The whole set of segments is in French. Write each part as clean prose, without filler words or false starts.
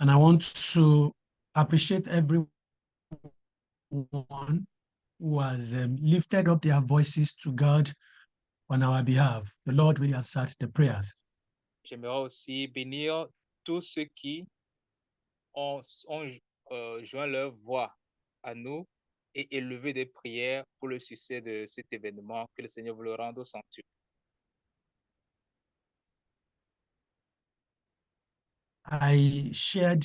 And I want to appreciate everyone who has lifted up their voices to God on our behalf. The Lord really answered the prayers. J'aimerais aussi bénir tous ceux qui ont joint leur voix à nous et élevé des prières pour le succès de cet événement. Que le Seigneur vous le rende au sanctuaire. I shared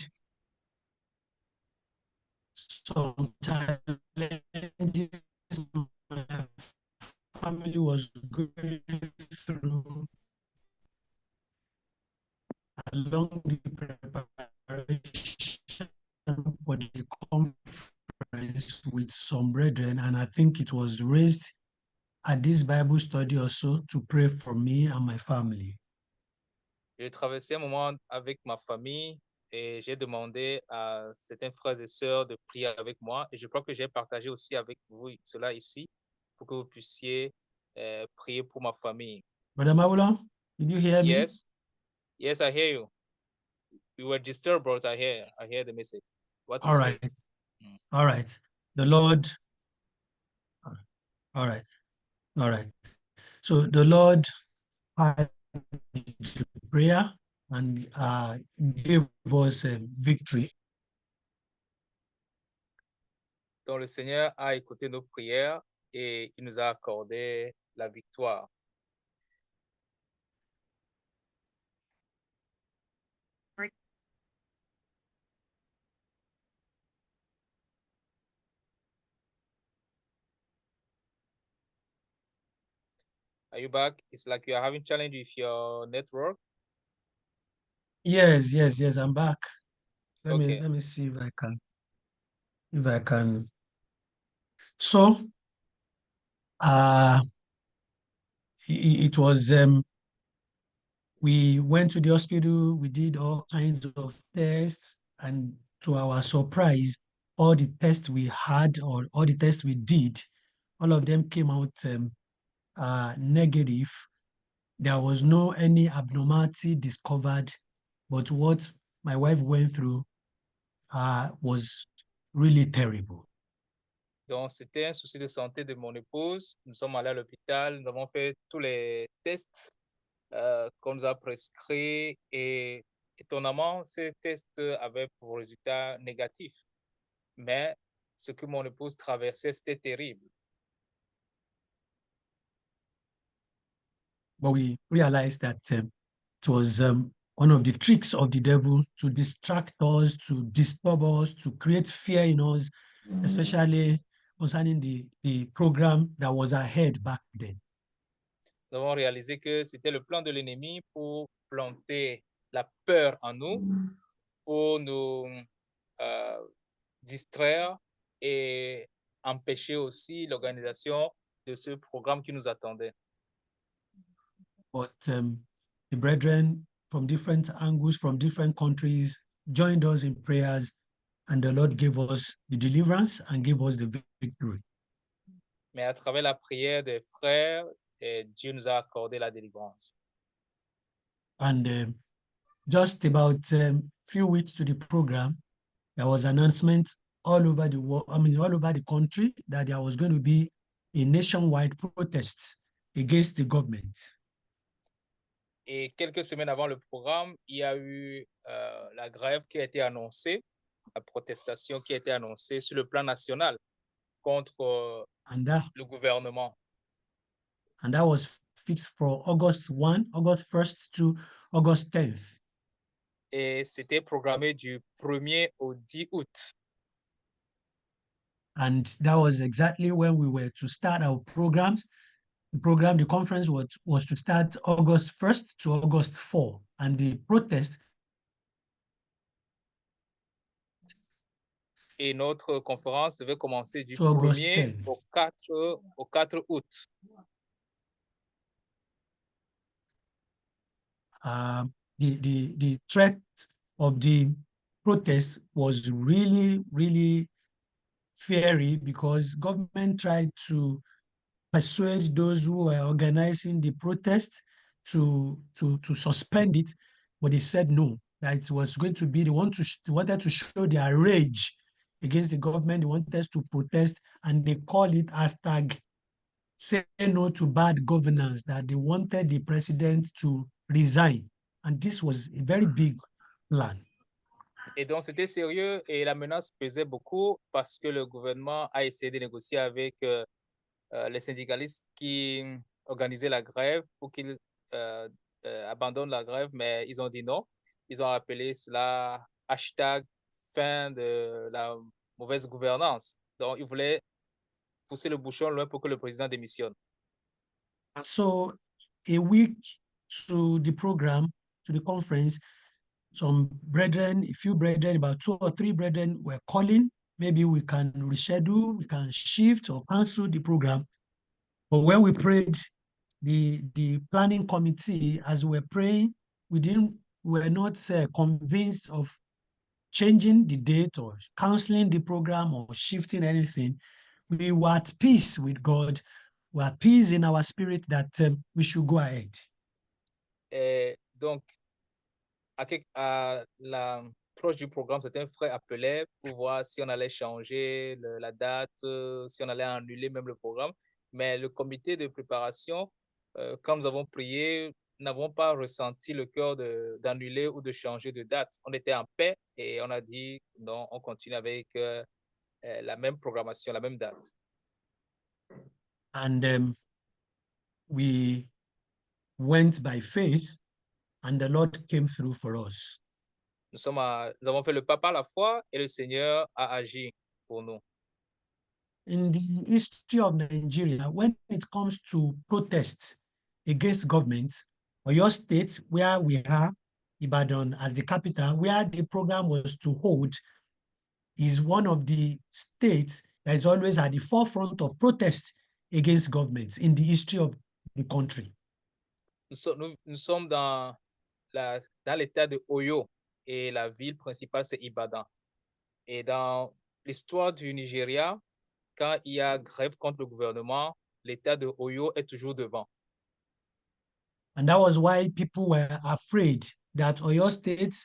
some challenges my family was going through along the preparation for the conference with some brethren, and I think it was raised at this Bible study also to pray for me and my family. J'ai traversé un moment avec ma famille et j'ai demandé à certains frères et sœurs de prier avec moi. Et je crois que j'ai partagé aussi avec vous cela ici pour que vous puissiez prier pour ma famille. Brother Mawula, did you hear me? Yes, yes, I hear you. You were disturbed, but I hear the message. What you All say? right. All right. The Lord. All right. All right. So the Lord had the prayer and gave us victory. Donc le Seigneur a écouté nos prières et il nous a accordé la victoire. Are you back? It's like you are having challenge with your network. Yes, I'm back. Let Okay. me see if I can. So it was we went to the hospital, we did all kinds of tests, and to our surprise, all the tests we had or all the tests we did, all of them came out negative. There was no any abnormality discovered, but what my wife went through was really terrible. Donc, c'était un souci de santé de mon épouse. Nous sommes allés à l'hôpital, nous avons fait tous les tests qu'on nous a prescrits et étonnamment, ces tests avaient pour résultat négatif. Mais ce que mon épouse traversait, c'était terrible. But we realized that it was one of the tricks of the devil to distract us, to disturb us, to create fear in us, especially concerning the program that was ahead back then. Nous avons réalisé que c'était le plan de l'ennemi pour planter la peur en nous, pour nous distraire et empêcher aussi l'organisation de ce programme qui nous attendait. But the brethren from different angles, from different countries, joined us in prayers, and the Lord gave us the deliverance and gave us the victory. Mais à travers la prière des frères, Dieu nous a accordé la délivrance. And just about few weeks to the program, there was an announcement all over the world, all over the country, that there was going to be a nationwide protest against the government. Et quelques semaines avant le programme, il y a eu la grève qui a été annoncée, la protestation qui a été annoncée sur le plan national contre le gouvernement. And that was fixed for August 1st to August 10th. Et c'était programmé du 1er au 10 août. And that was exactly when we were to start our programs. The conference was to start August 1st to August 4th. And the protest. Et notre conférence devait commencer du 1er au 4 août. The threat of the protest was really, really fiery because government tried to persuade those who were organizing the protest to suspend it, but they said no, that it was going to be, they wanted to show their rage against the government. They wanted us to protest, and they call it hashtag say no to bad governance, that they wanted the president to resign. And this was a very big plan. Et donc, c'était sérieux et la menace pesait beaucoup parce que le gouvernement a essayé de négocier avec les syndicalistes qui organisaient la grève pour qu'ils euh, abandonnent la grève, mais ils ont dit non. Ils ont appelé cela hashtag fin de la mauvaise gouvernance. Donc, ils voulaient pousser le bouchon loin pour que le président démissionne. And so a week to the program, to the conference, some brethren, a few brethren, about 2 or 3 brethren were calling. Maybe we can reschedule, we can shift or cancel the program. But when we prayed, the planning committee, as we were praying, we were not convinced of changing the date or canceling the program or shifting anything. We were at peace with God. We were at peace in our spirit that we should go ahead. Et donc, à l'approche du programme, certains frères appelaient pour voir si on allait changer la date, si on allait annuler même le programme. Mais le comité de préparation, quand nous avons prié, n'avons pas ressenti le cœur d'annuler ou de changer de date. On était en paix et on a dit non, on continue avec la même programmation, la même date. And we went by faith, and the Lord came through for us. Nous avons fait le pas par la foi et le Seigneur a agi pour nous. In the history of Nigeria, when it comes to protests against government, Oyo State, where we are, Ibadan as the capital, where the program was to hold, is one of the states that is always at the forefront of protests against governments in the history of the country. Nous sommes dans l'état de Oyo et la ville principale, c'est Ibadan. Et dans l'histoire du Nigeria, quand il y a grève contre le gouvernement, l'état de Oyo est toujours devant. And that was why people were afraid that Oyo State,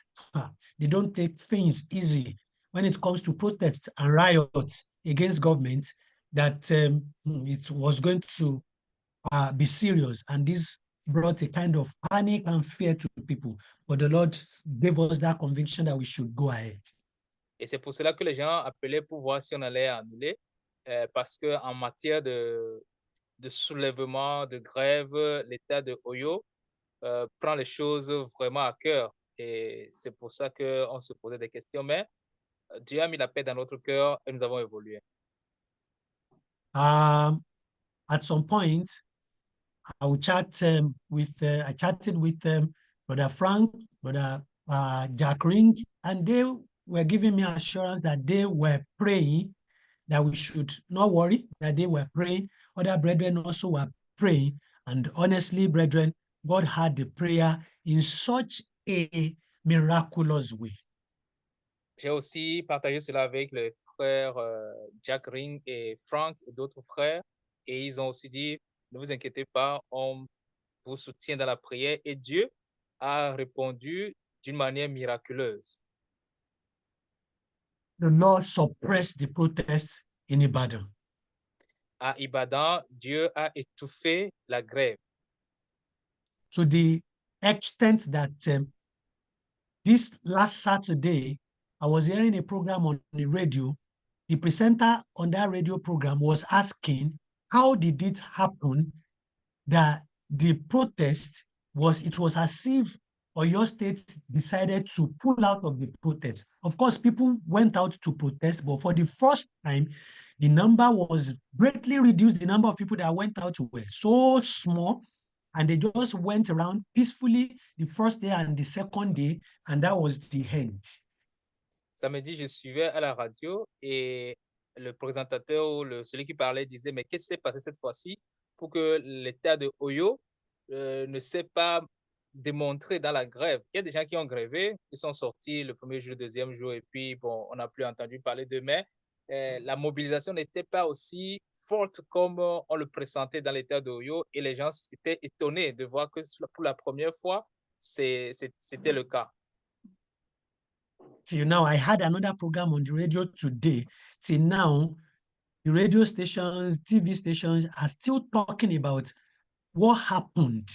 they don't take things easy when it comes to protests and riots against government, that it was going to be serious. And this brought a kind of panic and fear to people. But the Lord gave us that conviction that we should go ahead. Et c'est pour cela que les gens appelaient pour voir si on allait annuler, parce qu'en matière de soulèvement, de grève, l'état de Oyo prend les choses vraiment à cœur. Et c'est pour ça qu'on se posait des questions. Mais Dieu a mis la paix dans notre cœur et nous avons évolué. At some point, I chatted with Brother Frank, Brother Jack Ring, and they were giving me assurance that they were praying, that we should not worry, that they were praying. Other brethren also were praying. And honestly, brethren, God had the prayer in such a miraculous way. J'ai aussi partagé cela avec les frères Jack Ring et Frank et d'autres frères. Et ils ont aussi dit, ne vous inquiétez pas, on vous soutient dans la prière. Et Dieu a répondu d'une manière miraculeuse. The Lord suppressed the protests in Ibadan. À Ibadan, Dieu a étouffé la grève. To the extent that this last Saturday, I was hearing a program on the radio. The presenter on that radio program was asking, how did it happen that the protest it was as if Oyo State decided to pull out of the protest. Of course, people went out to protest, but for the first time, the number was greatly reduced. The number of people that went out were so small, and they just went around peacefully the first day and the second day, and that was the end. Samedi, je suivais à la radio et le présentateur ou celui qui parlait disait, mais qu'est-ce qui s'est passé cette fois-ci pour que l'État de Oyo ne s'est pas démontré dans la grève? Il y a des gens qui ont grévé, ils sont sortis le premier jour, le deuxième jour, et puis bon, on n'a plus entendu parler d'eux, mais la mobilisation n'était pas aussi forte comme on le pressentait dans l'État de Oyo, et les gens étaient étonnés de voir que pour la première fois, c'était le cas. till now, I had another program on the radio today. Till now, the radio stations, TV stations are still talking about what happened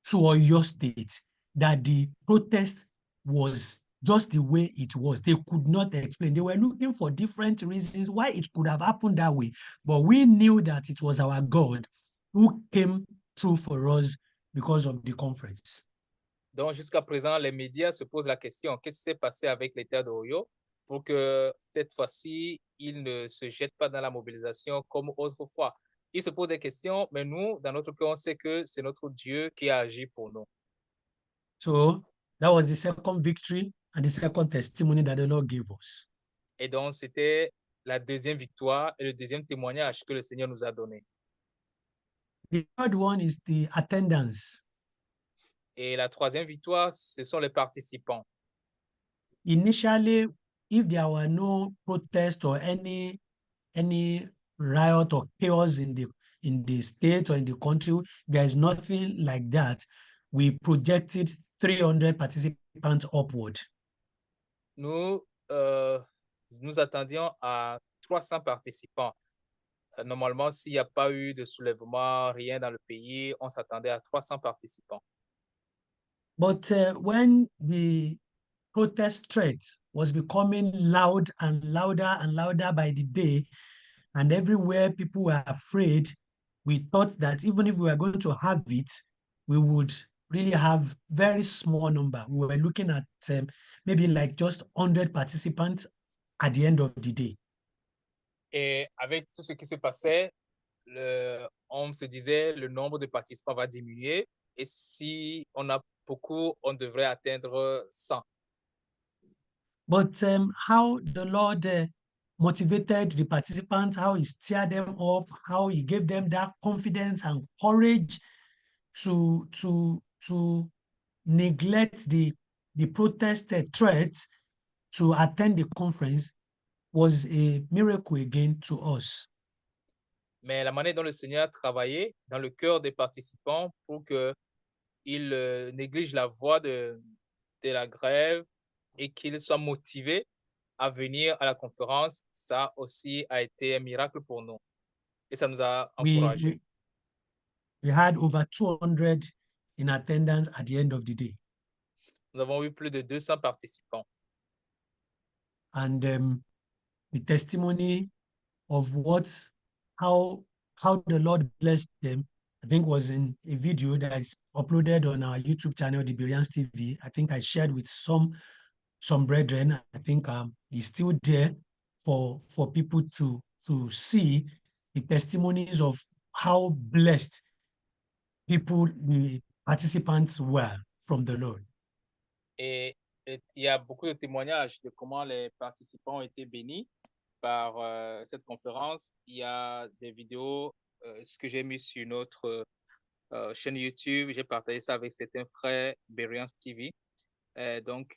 to Oyo State, that the protest was just the way it was. They could not explain. They were looking for different reasons why it could have happened that way. But we knew that it was our God who came through for us because of the conference. Donc, jusqu'à présent, les médias se posent la question, qu'est-ce qui s'est passé avec l'État d'Oyo pour que cette fois-ci, ils ne se jettent pas dans la mobilisation comme autrefois. Ils se posent des questions, mais nous, dans notre cas, on sait que c'est notre Dieu qui a agi pour nous. So that was the second victory and the second testimony that the Lord gave us. Et donc, c'était la deuxième victoire et le deuxième témoignage que le Seigneur nous a donné. The third one is the attendance. Et la troisième victoire, ce sont les participants. Initially, if there were no protest or any riot or chaos in the state or in the country, there is nothing like that. We projected 300 participants upward. Nous, nous attendions à 300 participants. Normalement, s'il n'y a pas eu de soulèvement, rien dans le pays, on s'attendait à 300 participants. But when the protest threat was becoming loud and louder and louder by the day, and everywhere people were afraid, we thought that even if we were going to have it, we would really have very small number. We were looking at maybe like just 100 participants at the end of the day. Et avec tout ce qui se passait, on se disait le nombre de participants va diminuer. Et si on a beaucoup, on devrait atteindre 100. But how the Lord motivated the participants, how he stirred them up, how he gave them that confidence and courage to neglect the protest threat to attend the conference was a miracle again to us. Mais la manière dont le Seigneur a travaillé dans le cœur des participants pour qu'ils négligent la voie de la grève et qu'ils soient motivés à venir à la conférence, ça aussi a été un miracle pour nous. Et ça nous a encouragés. We had over 200 in attendance at the end of the day. Nous avons eu plus de 200 participants. And the testimony of how the Lord blessed them, I think was in a video that is uploaded on our YouTube channel, the Bereans TV. I think I shared with some brethren. I think it's still there for people to see the testimonies of how blessed the participants were from the Lord. Et il y a beaucoup de témoignages de comment les participants ont été bénis par cette conférence. Il y a des vidéos, ce que j'ai mis sur notre chaîne YouTube. J'ai partagé ça avec certains frères Bereans TV. Donc,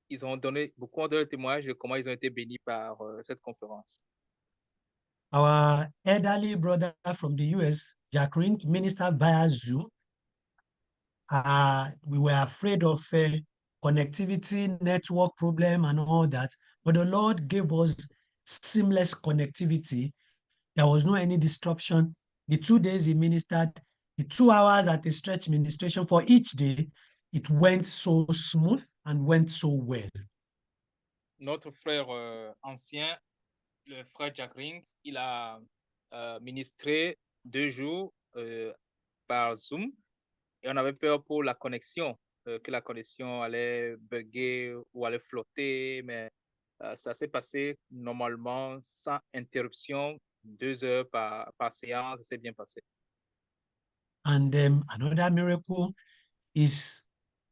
ils ont donné beaucoup de témoignages de comment ils ont été bénis par cette conférence. Our elderly brother from the US, Jack Rink, ministered via Zoom. We were afraid of connectivity, network problem, and all that, but the Lord gave us seamless connectivity. There was no any disruption. The 2 days he ministered, the 2 hours at a stretch ministration for each day, it went so smooth and went so well. Notre frère ancien, le frère Jack Ring, il a ministré 2 jours par Zoom et on avait peur pour la connexion, que la connexion allait bugger ou allait flotter, mais ça s'est passé normalement sans interruption, 2 heures par séance, ça s'est bien passé. And another miracle is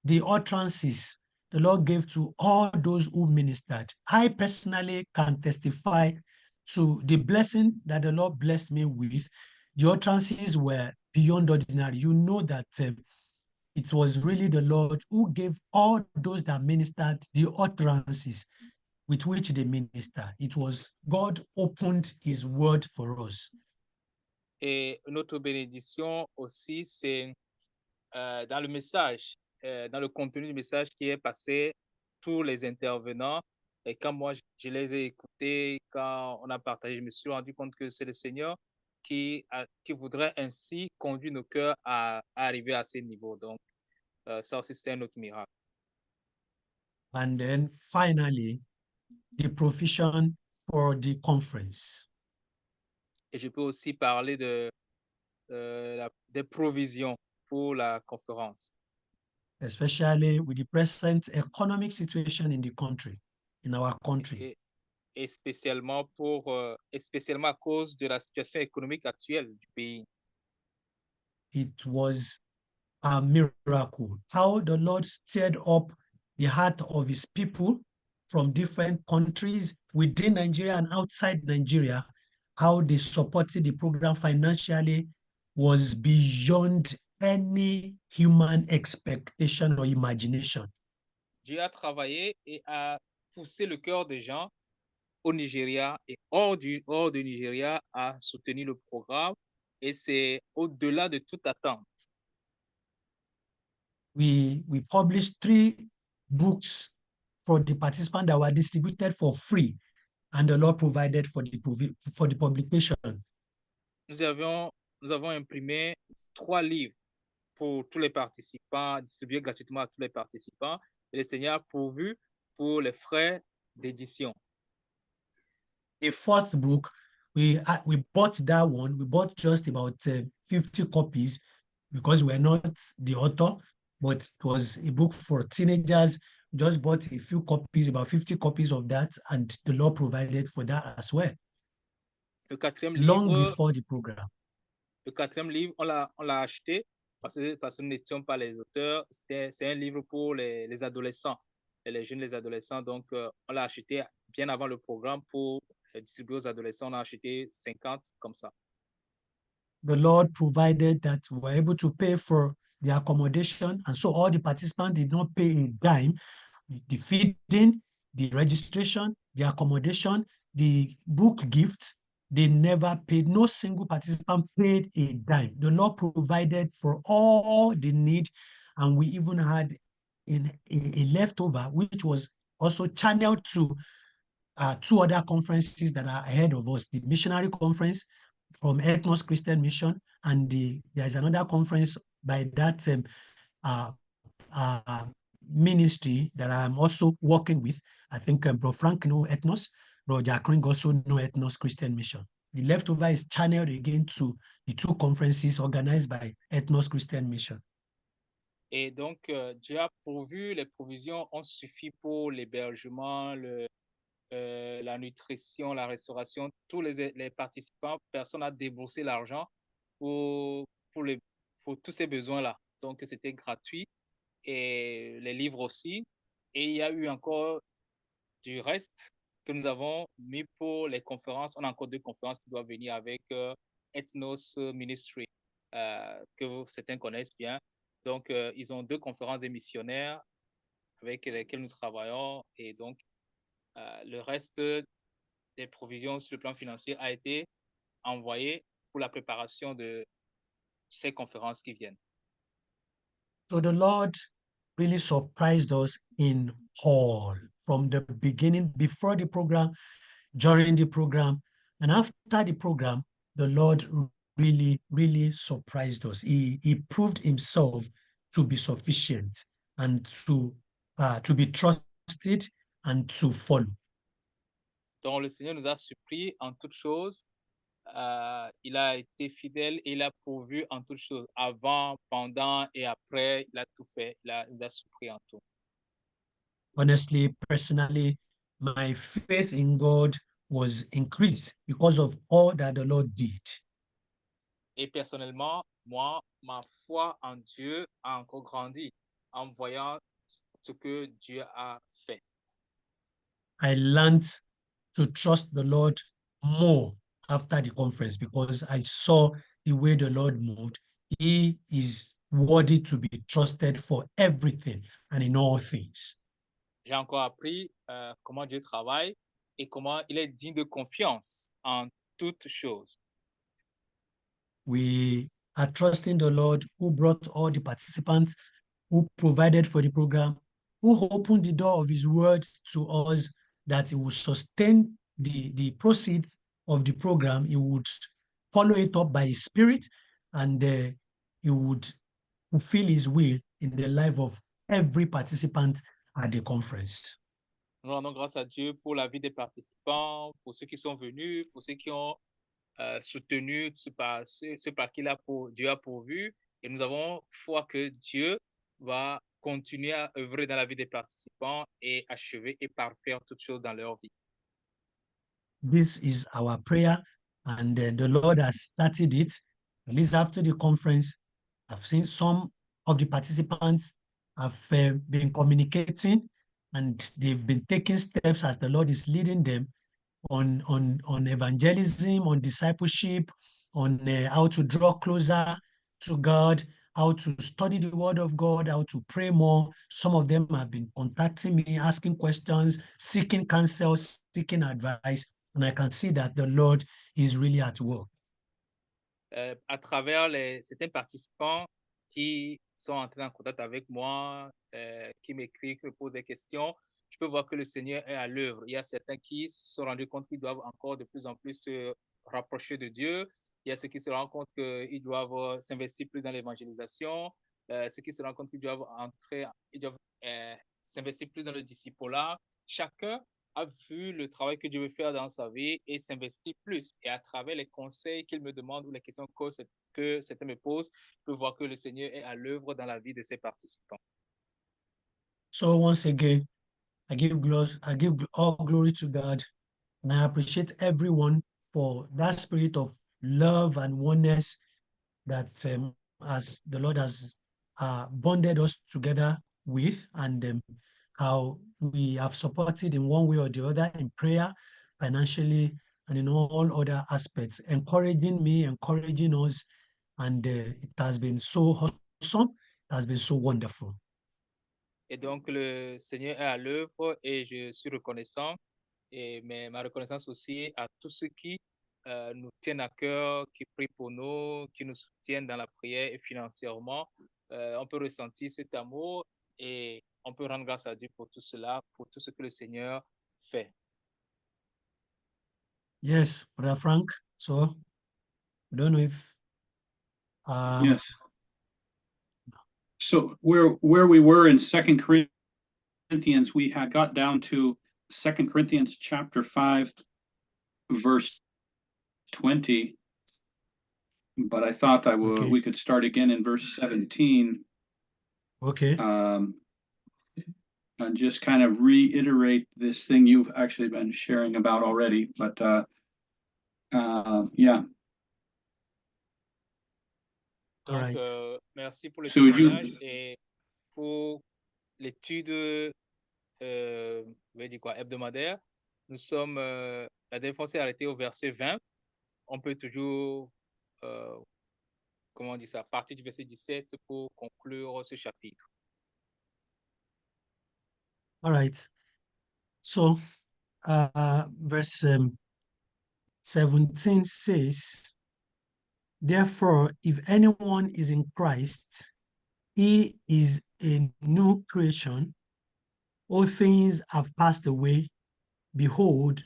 the utterances the Lord gave to all those who ministered. I personally can testify to the blessing that the Lord blessed me with. The utterances were beyond ordinary. You know that it was really the Lord who gave all those that ministered the utterances with which they minister. It was God opened his word for us. Et notre bénédiction aussi, c'est dans le message, dans le contenu du message qui est passé, tous les intervenants Et quand moi, je les ai écoutés, quand on a partagé, je me suis rendu compte que c'est le Seigneur qui voudrait ainsi conduire nos cœurs à arriver à ce niveau. Donc, ça aussi, c'est un autre miracle. And then finally, the provision for the conference. Et je peux aussi parler des provisions pour la conférence, Especially with the present economic situation in the country, in our country. et spécialement et spécialement à cause de la situation économique actuelle du pays. It was a miracle how the Lord stirred up the heart of his people from different countries within Nigeria and outside Nigeria. How they supported the program financially was beyond any human expectation or imagination. Dieu a travaillé et a poussé le cœur des gens au Nigeria et hors du Nigeria à soutenir le programme. Et c'est au-delà de toute attente. We published 3 books for the participants that were distributed for free, and the Lord provided for the publication. Nous avons imprimé 3 livres pour tous les participants, distribués gratuitement à tous les participants. Et le Seigneur a pourvu pour les frais d'édition. The 4th book, we bought that one. We bought just about 50 copies because we're not the author, but it was a book for teenagers. We just bought a few copies, about 50 copies of that, and the Lord provided for that as well. Le quatrième Long livre, before the program. on l'a acheté parce que nous n'étions pas les auteurs. C'est un livre pour les adolescents, les jeunes, les adolescents. Donc, on l'a acheté bien avant le programme pour distribuer aux adolescents. On a acheté 50 comme ça. The Lord provided that we were able to pay for the accommodation, and so all the participants did not pay a dime. The feeding, the registration, the accommodation, the book gift, they never paid. No single participant paid a dime. The Lord provided for all the need, and we even had a leftover, which was also channeled to 2 other conferences that are ahead of us: the missionary conference from Ethnos Christian Mission, and there is another conference by that ministry that I'm also working with. I think Bro Frank know Ethnos, Bro Jack Ring also know Ethnos Christian Mission. The leftover is channeled again to the 2 conferences organized by Ethnos Christian Mission. Et donc, Dieu a pourvu, les provisions ont suffi pour l'hébergement, la nutrition, la restauration. Tous les participants, personne n'a déboursé l'argent pour tous ces besoins-là. Donc, c'était gratuit. Et les livres aussi. Et il y a eu encore du reste que nous avons mis pour les conférences. On a encore 2 conférences qui doivent venir avec Ethnos Ministry, que certains connaissent bien. Donc, ils ont 2 conférences des missionnaires avec lesquelles nous travaillons. Et donc, le reste des provisions sur le plan financier a été envoyé pour la préparation de ces conférences qui viennent. So the Lord really surprised us in all, from the beginning, before the program, during the program, and after the program. The Lord really, really surprised us. He proved himself to be sufficient and to be trusted and to follow. Donc, le Seigneur nous a surpris en toutes choses. Il a été fidèle et il a pourvu en toutes choses. Avant, pendant et après, il a tout fait. Il nous a surpris en tout. Honestly, personally, my faith in God was increased because of all that the Lord did. Et personnellement, moi, ma foi en Dieu a encore grandi en voyant ce que Dieu a fait. I learned to trust the Lord more after the conference because I saw the way the Lord moved. He is worthy to be trusted for everything and in all things. J'ai encore appris comment Dieu travaille et comment il est digne de confiance en toutes choses. We are trusting the Lord who brought all the participants, who provided for the program, who opened the door of his word to us, that he would sustain the proceeds of the program. He would follow it up by his spirit, and he would fulfill his will in the life of every participant at the conference. Nous rendons grâce à Dieu pour la vie des participants, pour ceux qui sont venus, pour ceux qui ont soutenu ce par qui Dieu a pourvu. Et nous avons foi que Dieu va continuer à œuvrer dans la vie des participants et achever et parfaire toutes choses dans leur vie. This is our prayer, and the Lord has started it. At least after the conference, I've seen some of the participants have been communicating, and they've been taking steps as the Lord is leading them on evangelism, on discipleship, on how to draw closer to God, how to study the Word of God, how to pray more. Some of them have been contacting me, asking questions, seeking counsel, seeking advice, and I can see that the Lord is really at work. À travers certains participants qui sont entrés en contact avec moi, qui m'écrivent, qui me posent des questions, je peux voir que le Seigneur est à l'œuvre. Il y a certains qui se sont rendus compte qu'ils doivent encore de plus en plus se rapprocher de Dieu. Il y a ceux qui se rendent compte qu'ils doivent s'investir plus dans l'évangélisation. Ceux qui se rendent compte qu'ils doivent s'investir plus dans le discipulat. Chacun a vu le travail que Dieu veut faire dans sa vie et s'investit plus. Et à travers les conseils qu'il me demande ou les questions que certains me posent, je peux voir que le Seigneur est à l'œuvre dans la vie de ses participants. So once again, I give all glory to God, and I appreciate everyone for that spirit of love and oneness that as the Lord has bonded us together with, and how we have supported in one way or the other in prayer, financially, and in all other aspects, encouraging me, encouraging us, and it has been so awesome, it has been so wonderful. Et donc, le Seigneur est à l'œuvre et je suis reconnaissant. Mais ma reconnaissance aussi à tous ceux qui nous tiennent à cœur, qui prient pour nous, qui nous soutiennent dans la prière et financièrement. On peut ressentir cet amour et on peut rendre grâce à Dieu pour tout cela, pour tout ce que le Seigneur fait. Yes, Brother Frank. So, I don't know if. Yes. So where we were in 2 Corinthians, we had got down to 2 Corinthians chapter 5, verse 20. But I thought Okay. we could start again in verse 17. Okay. And just kind of reiterate this thing you've actually been sharing about already. But yeah. Donc, Right. merci pour le So would you- témoignage et pour l'étude hebdomadaire. Nous sommes, la dernière fois, on s'est arrêté au verset 20. On peut toujours, comment on dit ça, partir du verset 17 pour conclure ce chapitre. All right. So, verse 17 says, "Therefore, if anyone is in Christ, he is a new creation. All things have passed away. Behold,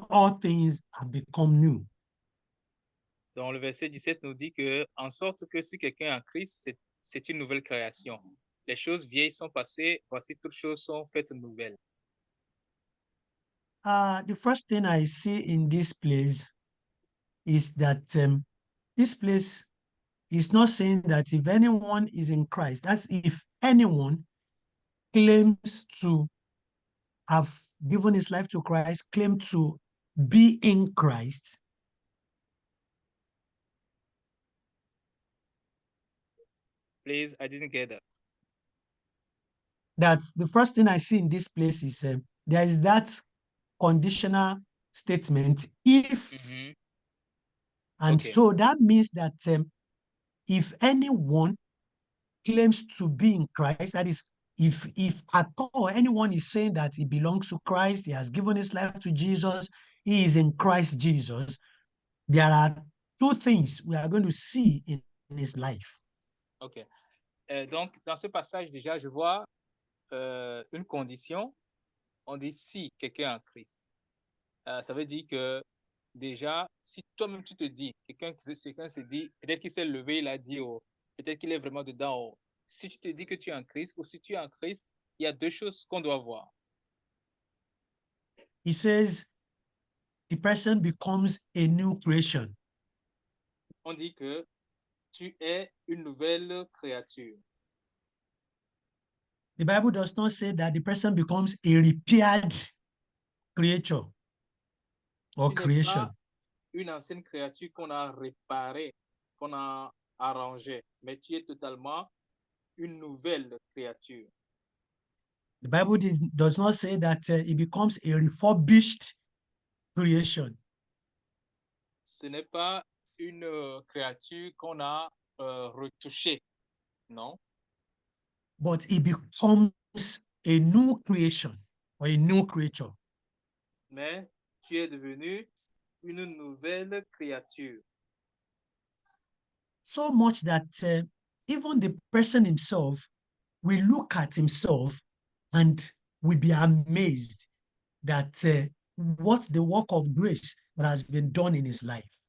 all things have become new." Donc, le verset 17 nous dit que, en sorte que si quelqu'un est en Christ, c'est une nouvelle création. Les choses vieilles sont passées, voici toutes choses sont faites nouvelles. The first thing I see in this place is that this place is not saying that if anyone is in Christ, that's if anyone claims to have given his life to Christ, claim to be in Christ. Please, I didn't get that. That's the first thing I see in this place is there is that conditional statement, if, Mhm. and Okay. so that means that if anyone claims to be in Christ, that is, if at all anyone is saying that he belongs to Christ, he has given his life to Jesus, he is in Christ Jesus, there are two things we are going to see in his life. OK. Donc, dans ce passage, déjà, je vois une condition. on dit si quelqu'un est en Christ. Ça veut dire que déjà, si toi-même tu te dis, quelqu'un se dit, peut-être qu'il s'est levé, il a dit, oh, peut-être qu'il est vraiment dedans. Oh. Si tu te dis que tu es en Christ ou si tu es en Christ, il y a deux choses qu'on doit voir. He says the person becomes a new creation. On dit que tu es une nouvelle créature. The Bible does not say that the person becomes a repaired creature or Tu n'es creation. pas une ancienne créature qu'on a réparée, qu'on a arrangée, mais tu es totalement une nouvelle créature. The Bible does not say that it becomes a refurbished creation. Ce n'est pas une créature qu'on a retouchée, non? But it becomes a new creation or a new creature. Mais tu es devenu une nouvelle créature. So much that even the person himself will look at himself and will be amazed that what the work of grace that has been done in his life.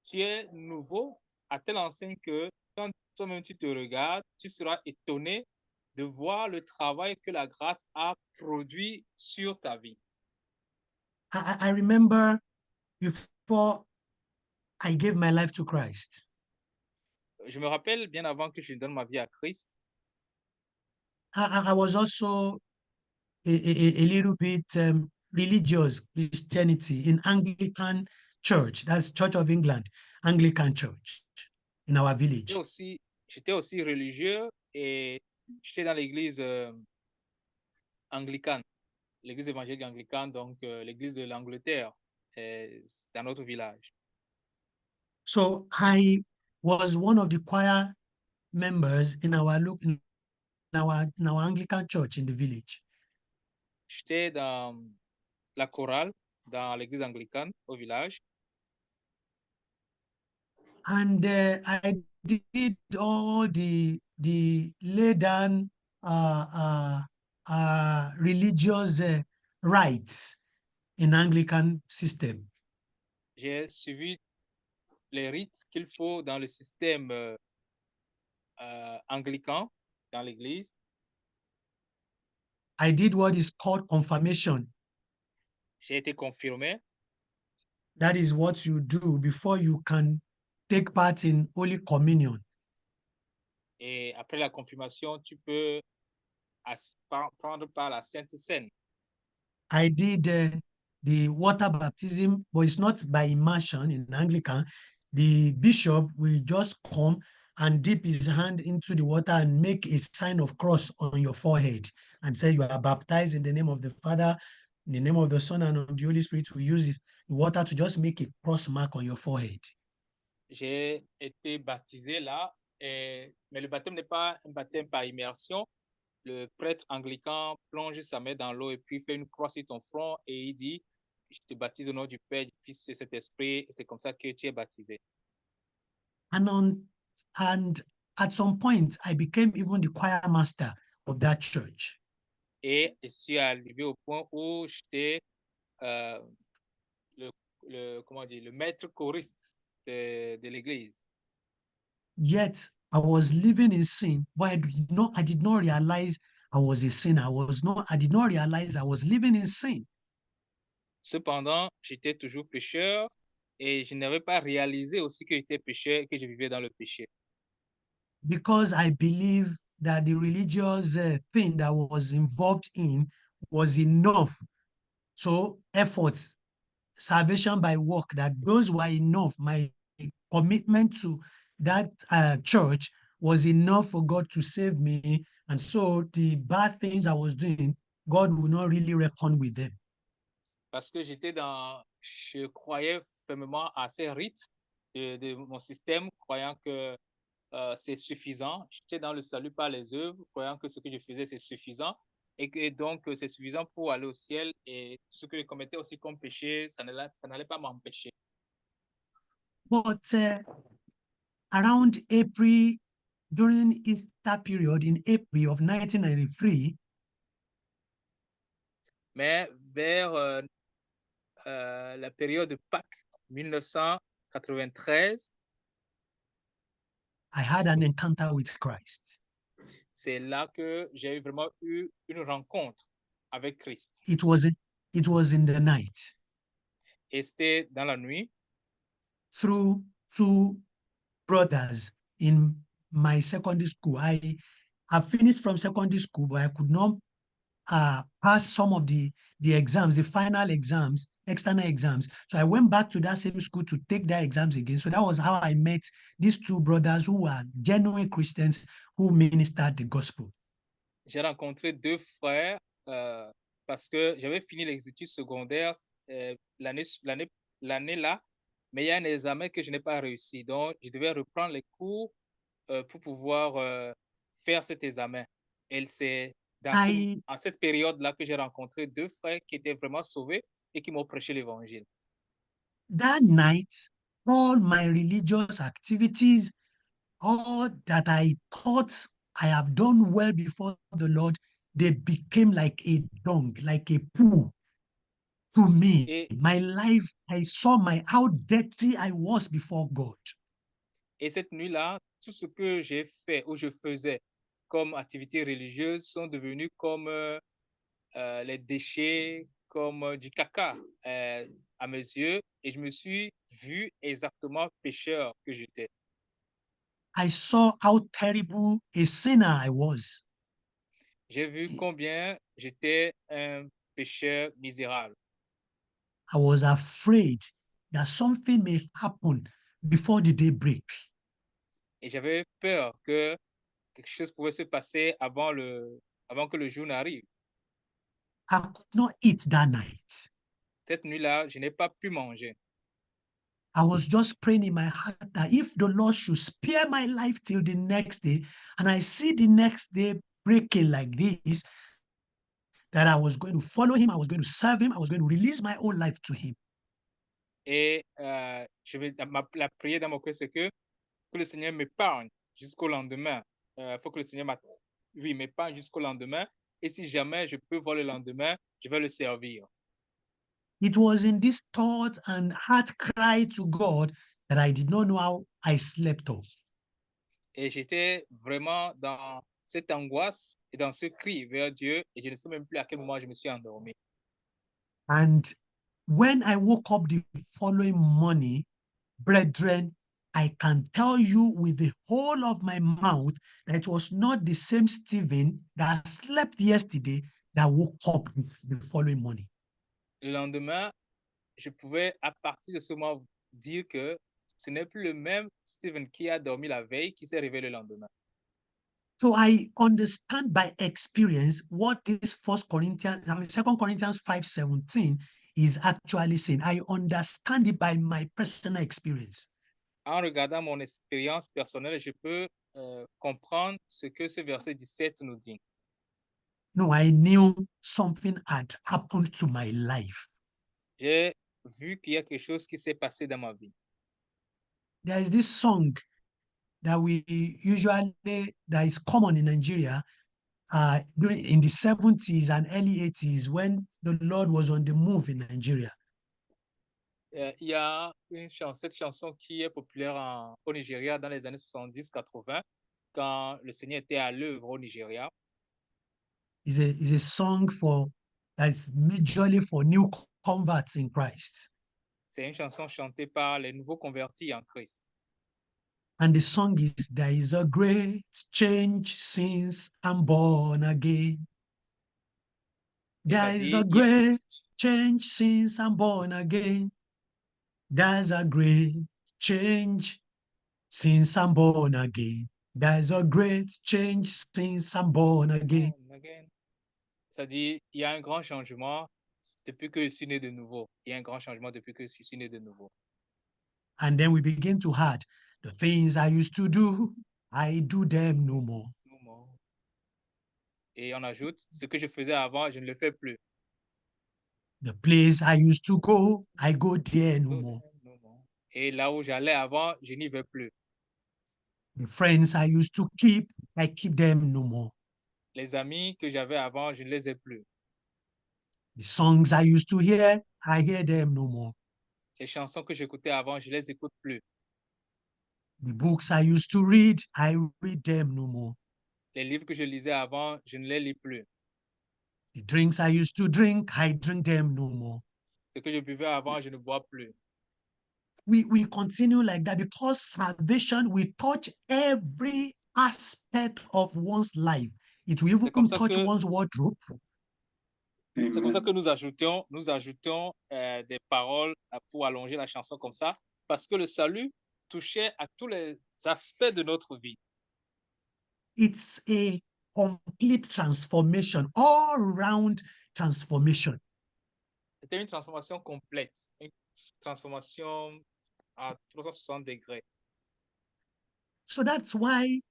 Tu es nouveau à telle enseigne que quand toi-même tu te regardes, tu seras étonné de voir le travail que la grâce a produit sur ta vie. I remember before I gave my life to Christ, Je me rappelle bien avant que je donne ma vie à Christ, I was also a little bit religious Christianity in Anglican Church. That's Church of England, Anglican Church in our village. j'étais aussi religieux et j'étais dans l'église anglicane, l'église évangélique anglicane, donc l'église de l'Angleterre, c'est dans notre village. So I was one of the choir members in our Anglican church in the village. J'étais dans la chorale, dans l'église anglicane au village. And I did all the lay down religious rites in Anglican system. J'ai suivi les rites qu'il faut dans le système anglican dans l'église. I did what is called confirmation. J'ai été confirmé. That is what you do before you can take part in Holy Communion. Et après la confirmation, tu peux prendre part à la Sainte Seine. I did the water baptism, but it's not by immersion in Anglican. The bishop will just come and dip his hand into the water and make a sign of cross on your forehead and say you are baptized in the name of the Father, in the name of the Son, and of the Holy Spirit. We use the water to just make a cross mark on your forehead. J'ai été baptisé là, mais le baptême n'est pas un baptême par immersion. Le prêtre anglican plonge sa main dans l'eau et puis fait une croix sur ton front et il dit, je te baptise au nom du Père, du Fils et de cet esprit. C'est comme ça que tu es baptisé. And at some point, I became even the choir master of that church. Et je suis arrivé au point où j'étais le maître choriste de l'église. Yet I was living in sin, but I did not realize I was a sinner. I did not realize I was living in sin. Cependant, j'étais toujours pécheur et je n'avais pas réalisé aussi que j'étais pécheur et que je vivais dans le péché. Because I believe that the religious thing that was involved in was enough. So efforts, salvation by work, that those were enough. My commitment to that church was enough for God to save me. And so the bad things I was doing, God would not really reckon with them. Parce que je croyais fermement à ces rites de mon système, croyant que c'est suffisant. J'étais dans le salut par les œuvres, croyant que ce que je faisais, c'est suffisant. Et que donc, c'est suffisant pour aller au ciel. Et tout ce que je commettais aussi comme péché, ça n'allait pas m'empêcher. But around April, during Easter period in April of 1993, Mais vers la période de Pâques 1993, I had an encounter with Christ. c'est là que j'ai vraiment eu une rencontre avec Christ. It was in the night Et c'était dans la nuit through two brothers in my secondary school. I have finished from secondary school, but I could not pass some of the exams, the final exams, external exams. So I went back to that same school to take their exams again. So that was how I met these two brothers who were genuine Christians who ministered the gospel. j'ai rencontré deux frères parce que j'avais fini les études secondaires l'année là, mais il y a un examen que je n'ai pas réussi. Donc, je devais reprendre les cours pour pouvoir faire cet examen. Et c'est en cette période-là que j'ai rencontré deux frères qui étaient vraiment sauvés et qui m'ont prêché l'évangile. That night, all my religious activities, all that I thought I have done well before the Lord, they became like a dung, like a poo to me. Et, My life, I saw how dirty I was before God. et cette nuit-là, tout ce que j'ai fait ou je faisais comme activité religieuse sont devenus comme les déchets, comme du caca à mes yeux. Et je me suis vu exactement pécheur que j'étais. I saw how terrible a sinner I was. J'ai vu combien j'étais un pécheur misérable. I was afraid that something may happen before the day break. Et j'avais peur que quelque chose pouvait se passer avant que le jour n'arrive. I could not eat that night. Cette nuit-là, je n'ai pas pu manger. I was just praying in my heart that if the Lord should spare my life till the next day, and I see the next day breaking like this, that I was going to follow him, I was going to serve him, I was going to release my whole life to him. Et la prière dans mon cœur, c'est que le Seigneur m'épargne jusqu'au lendemain. Il faut que le Seigneur m'épargne jusqu'au lendemain. Et si jamais je peux voir le lendemain, je vais le servir. It was in this thought and heart cry to God that I did not know how I slept off. Et j'étais vraiment dans cette angoisse et dans ce cri vers Dieu. Et je ne sais même plus à quel moment je me suis endormi. And when I woke up the following morning, brethren, I can tell you with the whole of my mouth that it was not the same Stephen that slept yesterday that woke up the following morning. Le lendemain, je pouvais à partir de ce moment dire que ce n'est plus le même Stephen qui a dormi la veille qui s'est réveillé le lendemain. So I understand by experience what this 2 Corinthians 5:17 is actually saying. I understand it by my personal experience. En regardant mon expérience personnelle, je peux comprendre ce que ce verset 17 nous dit. No, I knew something had happened to my life. J'ai vu qu'il y a quelque chose qui s'est passé dans ma vie. There is this song that that is common in Nigeria in the 70s and early 80s when the Lord was on the move in Nigeria. Il y a cette chanson qui est populaire au Nigeria dans les années 70-80, quand le Seigneur était à l'œuvre au Nigeria. It's a song that's majorly for new converts in Christ. C'est une chanson chantée par les nouveaux convertis en Christ. And the song is, there is a great change since I'm born again. There is a great change since I'm born again. There's a great change since I'm born again. There's a great change since I'm born again. Ça dit, il y a un grand changement depuis que je suis né de nouveau. Il y a un grand changement depuis que je suis né de nouveau. And then we begin to add, the things I used to do, I do them no more. Et on ajoute, ce que je faisais avant, je ne le fais plus. The place I used to go, I go there no more. Et là où j'allais avant, je n'y vais plus. The friends I used to keep, I keep them no more. Les amis que j'avais avant, je ne les ai plus. The songs I used to hear, I hear them no more. Les chansons que j'écoutais avant, je les écoute plus. The books I used to read, I read them no more. Les livres que je lisais avant, je ne les lis plus. The drinks I used to drink, I drink them no more. Ce que je buvais avant, je ne bois plus. We continue like that because salvation will touch every aspect of one's life. It will even comme ça touch que- one's wardrobe. C'est comme ça Amen. que nous ajoutons des paroles pour allonger la chanson comme ça, parce que le salut touchait à tous les aspects de notre vie. It's a complete transformation, all-round transformation. C'était une transformation complète, une transformation à 360 degrés. So that's why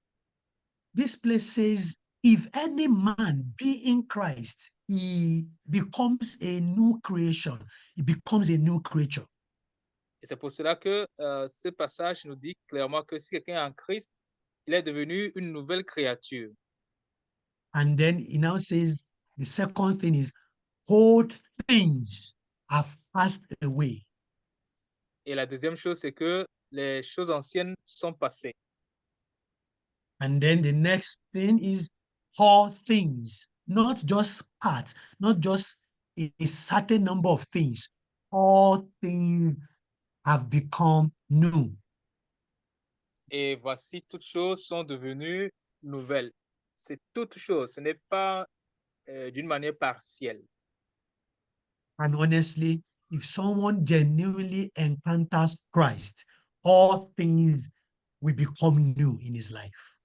this place says, if any man be in Christ, he becomes a new creation. He becomes a new creature. Et c'est pour cela que ce passage nous dit clairement que si quelqu'un est en Christ, il est devenu une nouvelle créature. And then he now says, the second thing is, old things have passed away. Et la deuxième chose, c'est que les choses anciennes sont passées. And then the next thing is all things, not just parts, not just a certain number of things. All things have become new. Et voici, toutes choses sont devenues nouvelles. C'est toutes choses, ce n'est pas d'une manière partielle. And honestly, if someone genuinely encounters Christ, all things will become new in his life.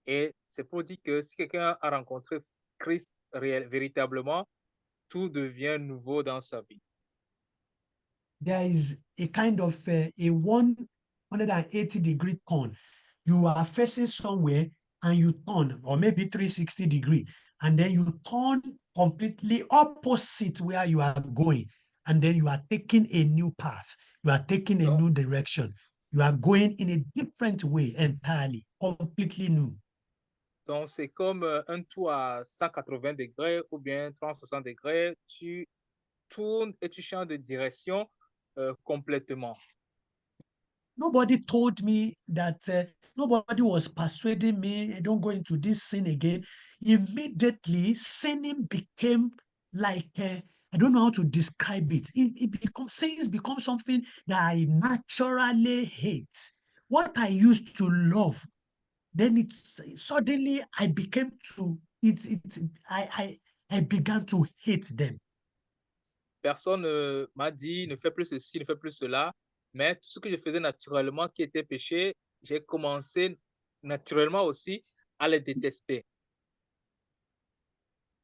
Et c'est pour dire que si quelqu'un a rencontré Christ véritablement, tout devient nouveau dans sa vie. There is a kind of a 180-degree turn. You are facing somewhere and you turn, or maybe 360-degree, and then you turn completely opposite where you are going, and then you are taking a new path. You are taking a new direction. You are going in a different way entirely, completely new. Donc, c'est comme un tour à 180 degrés ou bien 360 degrés. Tu tournes et tu changes de direction complètement. Nobody told me that, nobody was persuading me, don't go into this sin again. Immediately, sinning became like, I don't know how to describe it. Sins become something that I naturally hate. What I used to love, then suddenly I became to, I began to hate them. Personne ne m'a dit ne fais plus ceci, ne fais plus cela, mais tout ce que je faisais naturellement qui était péché, j'ai commencé naturellement aussi à les détester.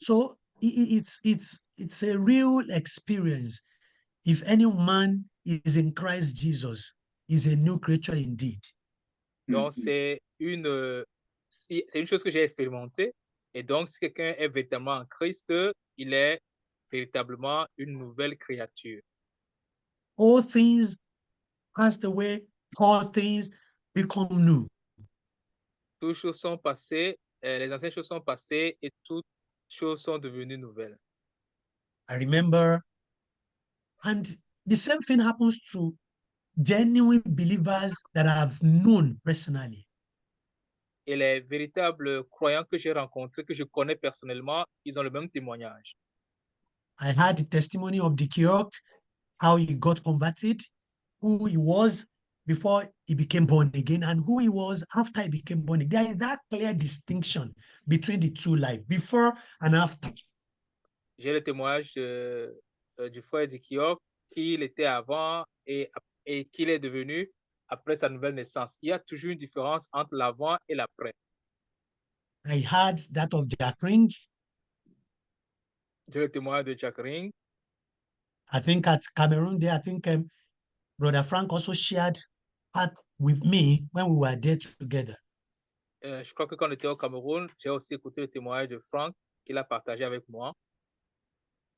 So it's a real experience. If any man is in Christ Jesus, is a new creature indeed. Donc, Mhm. c'est une chose que j'ai expérimentée. Et donc, si quelqu'un est véritablement en Christ, il est véritablement une nouvelle créature. All things passed away, all things become new. Toutes choses sont passées, les anciennes choses sont passées et toutes choses sont devenues nouvelles. I remember, and the same thing happens to genuine believers that I've known personally. Et les véritables croyants que j'ai rencontrés, que je connais personnellement, ils ont le même témoignage. I had the testimony of Dikiok, how he got converted, who he was before he became born again, and who he was after he became born again. There is that clear distinction between the two lives, before and after. J'ai le témoignage du frère Dikiok, qui il était avant et qu'il est devenu après sa nouvelle naissance. Il y a toujours une différence entre l'avant et l'après. I had that of Jack Ring. J'ai le témoignage de Jack Ring. I think at Cameroon there, I think Brother Frank also shared part with me when we were there together. Je crois que quand on était au Cameroun, j'ai aussi écouté le témoignage de Frank qu'il a partagé avec moi.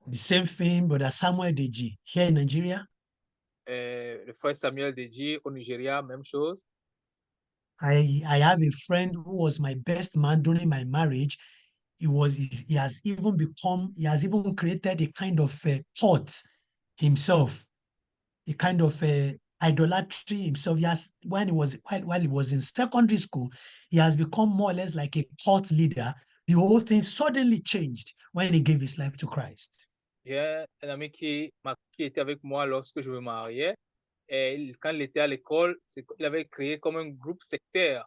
The same thing, Brother Samuel Deji here in Nigeria. Le frère Samuel Deji au Nigeria, même chose. I have a friend who was my best man during my marriage. he has even created a kind of thought himself, a kind of idolatry himself. While he was in secondary school, he has become more or less like a cult leader. The whole thing suddenly changed when he gave his life to Christ. J'ai un ami qui était avec moi lorsque je me mariais. Et quand il était à l'école, il avait créé comme un groupe sectaire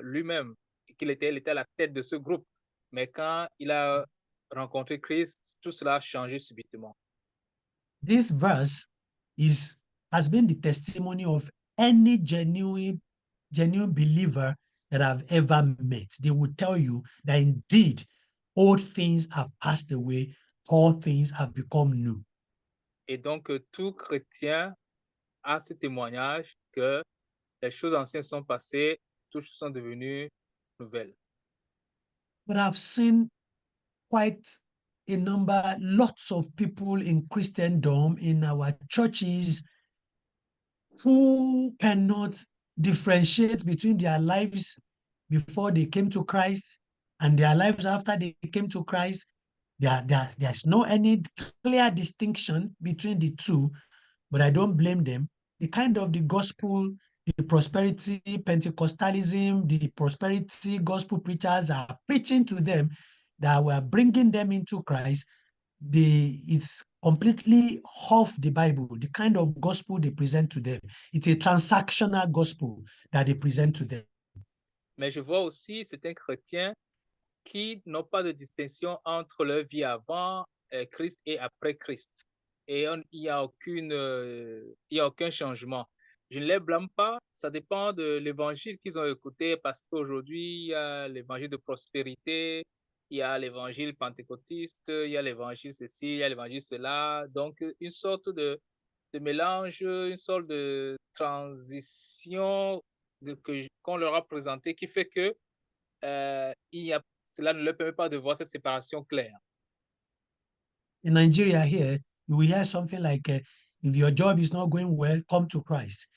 lui-même, il était à la tête de ce groupe. Mais quand il a rencontré Christ, tout cela a changé subitement. This verse has been the testimony of any genuine believer that I've ever met. They will tell you that indeed old things have passed away, all things have become new. Et donc, tout chrétien a ce témoignage que les choses anciennes sont passées, toutes choses sont devenues nouvelles. But I've seen quite a number, lots of people in Christendom, in our churches, who cannot differentiate between their lives before they came to Christ and their lives after they came to Christ. There's no any clear distinction between the two, but I don't blame them. The kind of the gospel, the prosperity Pentecostalism, the prosperity gospel preachers are preaching to them, that were bringing them into Christ, it's completely off the Bible, the kind of gospel they present to them. It's a transactional gospel that they present to them. Mais je vois aussi certains chrétiens qui n'ont pas de distinction entre leur vie avant Christ et après Christ. Et il n'y a aucun changement. Je ne les blâme pas, ça dépend de l'évangile qu'ils ont écouté, parce qu'aujourd'hui, il y a l'évangile de prospérité, il y a l'évangile pentecôtiste, il y a l'évangile ceci, il y a l'évangile cela. Donc, une sorte de mélange, une sorte de transition qu'on leur a présenté qui fait que cela ne leur permet pas de voir cette séparation claire. In Nigeria here, you will hear something like, if your job is not going well, come to Christ.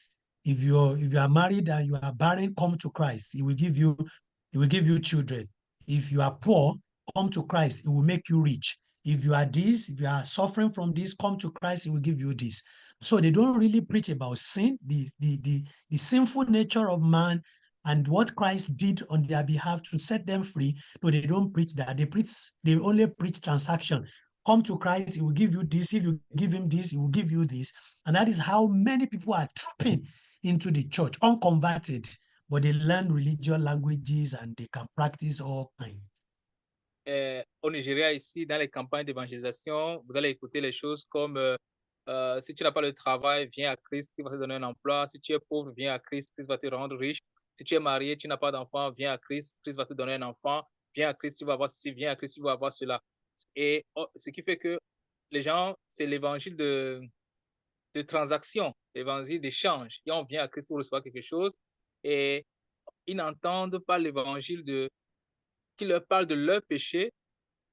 If you are married and you are barren, come to Christ. He will give you children. If you are poor, come to Christ. It will make you rich. If you are suffering from this, come to Christ. He will give you this. So they don't really preach about sin, the sinful nature of man, and what Christ did on their behalf to set them free. No, they don't preach that. They only preach transaction. Come to Christ, he will give you this. If you give him this, he will give you this. And that is how many people are trooping into the church, unconverted, but they learn religious languages and they can practice all kinds. Au Nigeria, ici, dans les campagnes d'évangélisation, vous allez écouter les choses comme si tu n'as pas de travail, viens à Christ, qui va te donner un emploi. Si tu es pauvre, viens à Christ, Christ va te rendre riche. Si tu es marié, tu n'as pas d'enfant, viens à Christ, Christ va te donner un enfant. Viens à Christ, tu vas avoir ceci, viens à Christ, tu vas avoir cela. Et ce qui fait que les gens, c'est l'évangile de transaction, l'évangile d'échange. Et on vient à Christ pour recevoir quelque chose et ils n'entendent pas l'évangile qui leur parle de leur péché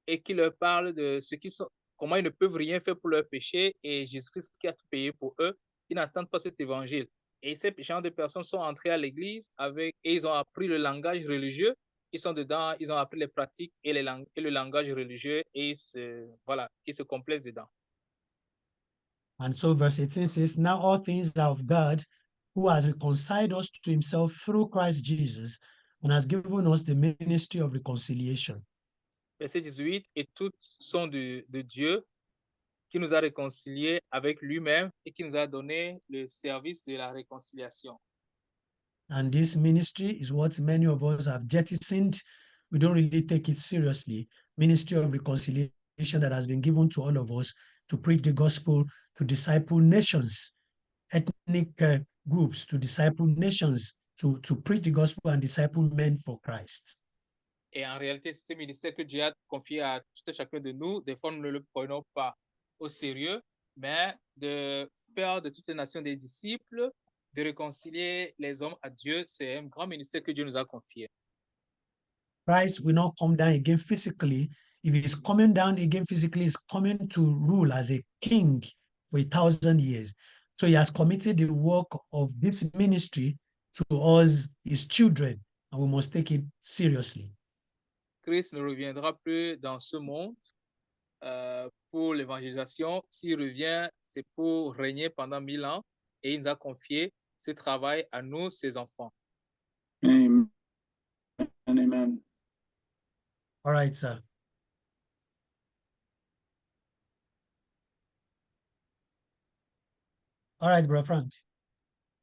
et qui leur parle de ce qu'ils sont, comment ils ne peuvent rien faire pour leur péché et Jésus-Christ qui a tout payé pour eux. Ils n'entendent pas cet évangile. Et ces gens de personnes sont entrés à l'église et ils ont appris le langage religieux. Ils sont dedans, ils ont appris les pratiques et le langage religieux et ils se complaisent dedans. And so verse 18 says, now all things are of God, who has reconciled us to himself through Christ Jesus and has given us the ministry of reconciliation. Verset 18, et toutes sont de Dieu qui nous a réconciliés avec lui-même et qui nous a donné le service de la réconciliation. And this ministry is what many of us have jettisoned. We don't really take it seriously. Ministry of reconciliation that has been given to all of us to preach the gospel, to disciple nations, ethnic groups, to disciple nations, to preach the gospel and disciple men for Christ. Et en réalité, c'est ce ministère que Dieu a confié à tout chacun de nous. Des fois, nous ne le prenons pas au sérieux, mais de faire de toutes les nations des disciples, de réconcilier les hommes à Dieu, c'est un grand ministère que Dieu nous a confié. Christ will not come down again physically. If he's coming down again physically, he's coming to rule as a king for 1,000 years. So he has committed the work of this ministry to us, his children, and we must take it seriously. Christ ne reviendra plus dans ce monde pour l'évangélisation. S'il revient, c'est pour régner pendant 1000 ans et il nous a confié ce travail à nous, ses enfants. Amen. Amen. All right, sir. All right, Brother Frank.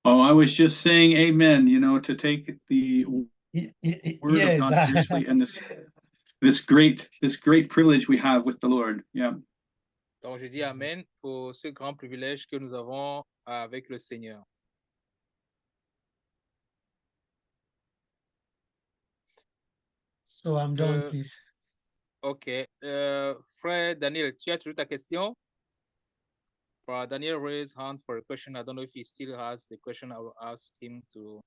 Oh, I was just saying amen, you know, to take the word of Yes. God seriously and this great privilege we have with the Lord. Yeah. Donc, je dis Amen pour ce grand privilège que nous avons avec le Seigneur. So I'm done, please. OK. Frère Daniel, tu as toujours ta question? Daniel raised hand for a question. I don't know if he still has the question. I will ask him to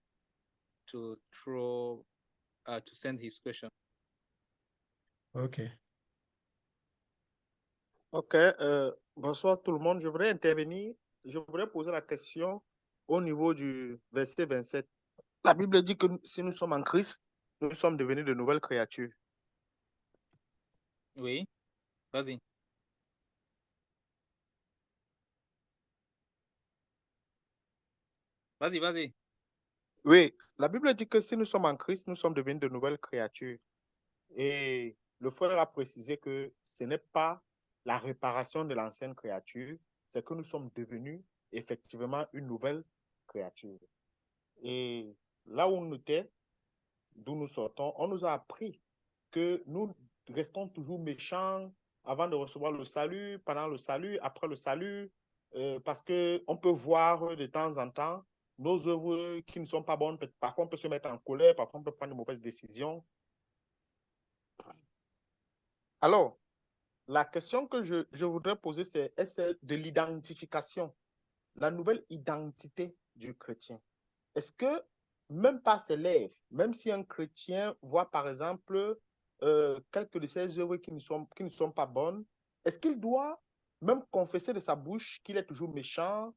send his question. Okay. Ok, bonsoir tout le monde. Je voudrais intervenir. Je voudrais poser la question au niveau du verset 27. La Bible dit que si nous sommes en Christ, nous sommes devenus de nouvelles créatures. Oui, vas-y. Vas-y, vas-y. Oui, la Bible dit que si nous sommes en Christ, nous sommes devenus de nouvelles créatures. Et le frère a précisé que ce n'est pas la réparation de l'ancienne créature, c'est que nous sommes devenus effectivement une nouvelle créature. Et là où on était, d'où nous sortons, on nous a appris que nous restons toujours méchants avant de recevoir le salut, pendant le salut, après le salut, parce qu'on peut voir de temps en temps nos œuvres qui ne sont pas bonnes. Parfois, on peut se mettre en colère, parfois, on peut prendre de mauvaises décisions. Alors, la question que je voudrais poser, c'est celle de l'identification, la nouvelle identité du chrétien. Est-ce que, même par ses lèvres, même si un chrétien voit par exemple quelques de ses œuvres qui ne sont pas bonnes, est-ce qu'il doit même confesser de sa bouche qu'il est toujours méchant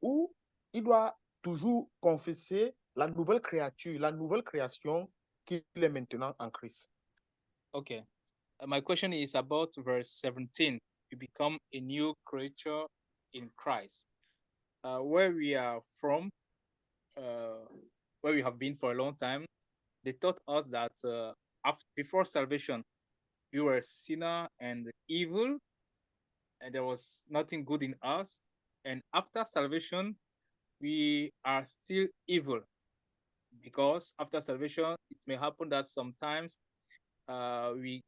ou il doit toujours confesser la nouvelle créature, la nouvelle création qu'il est maintenant en Christ? Okay. My question is about verse 17. You become a new creature in Christ. Where we are from, where we have been for a long time, they taught us that before salvation, we were sinner and evil, and there was nothing good in us. And after salvation, we are still evil, because after salvation, it may happen that sometimes we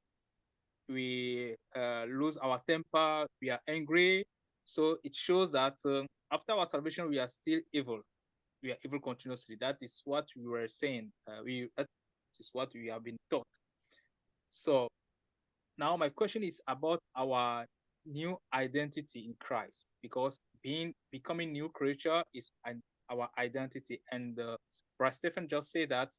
lose our temper, we are angry. So it shows that after our salvation, we are still evil. We are evil continuously. That is what we were saying. That is what we have been taught. So now my question is about our new identity in Christ, because becoming new creature is our identity. And Brother Stephen just said that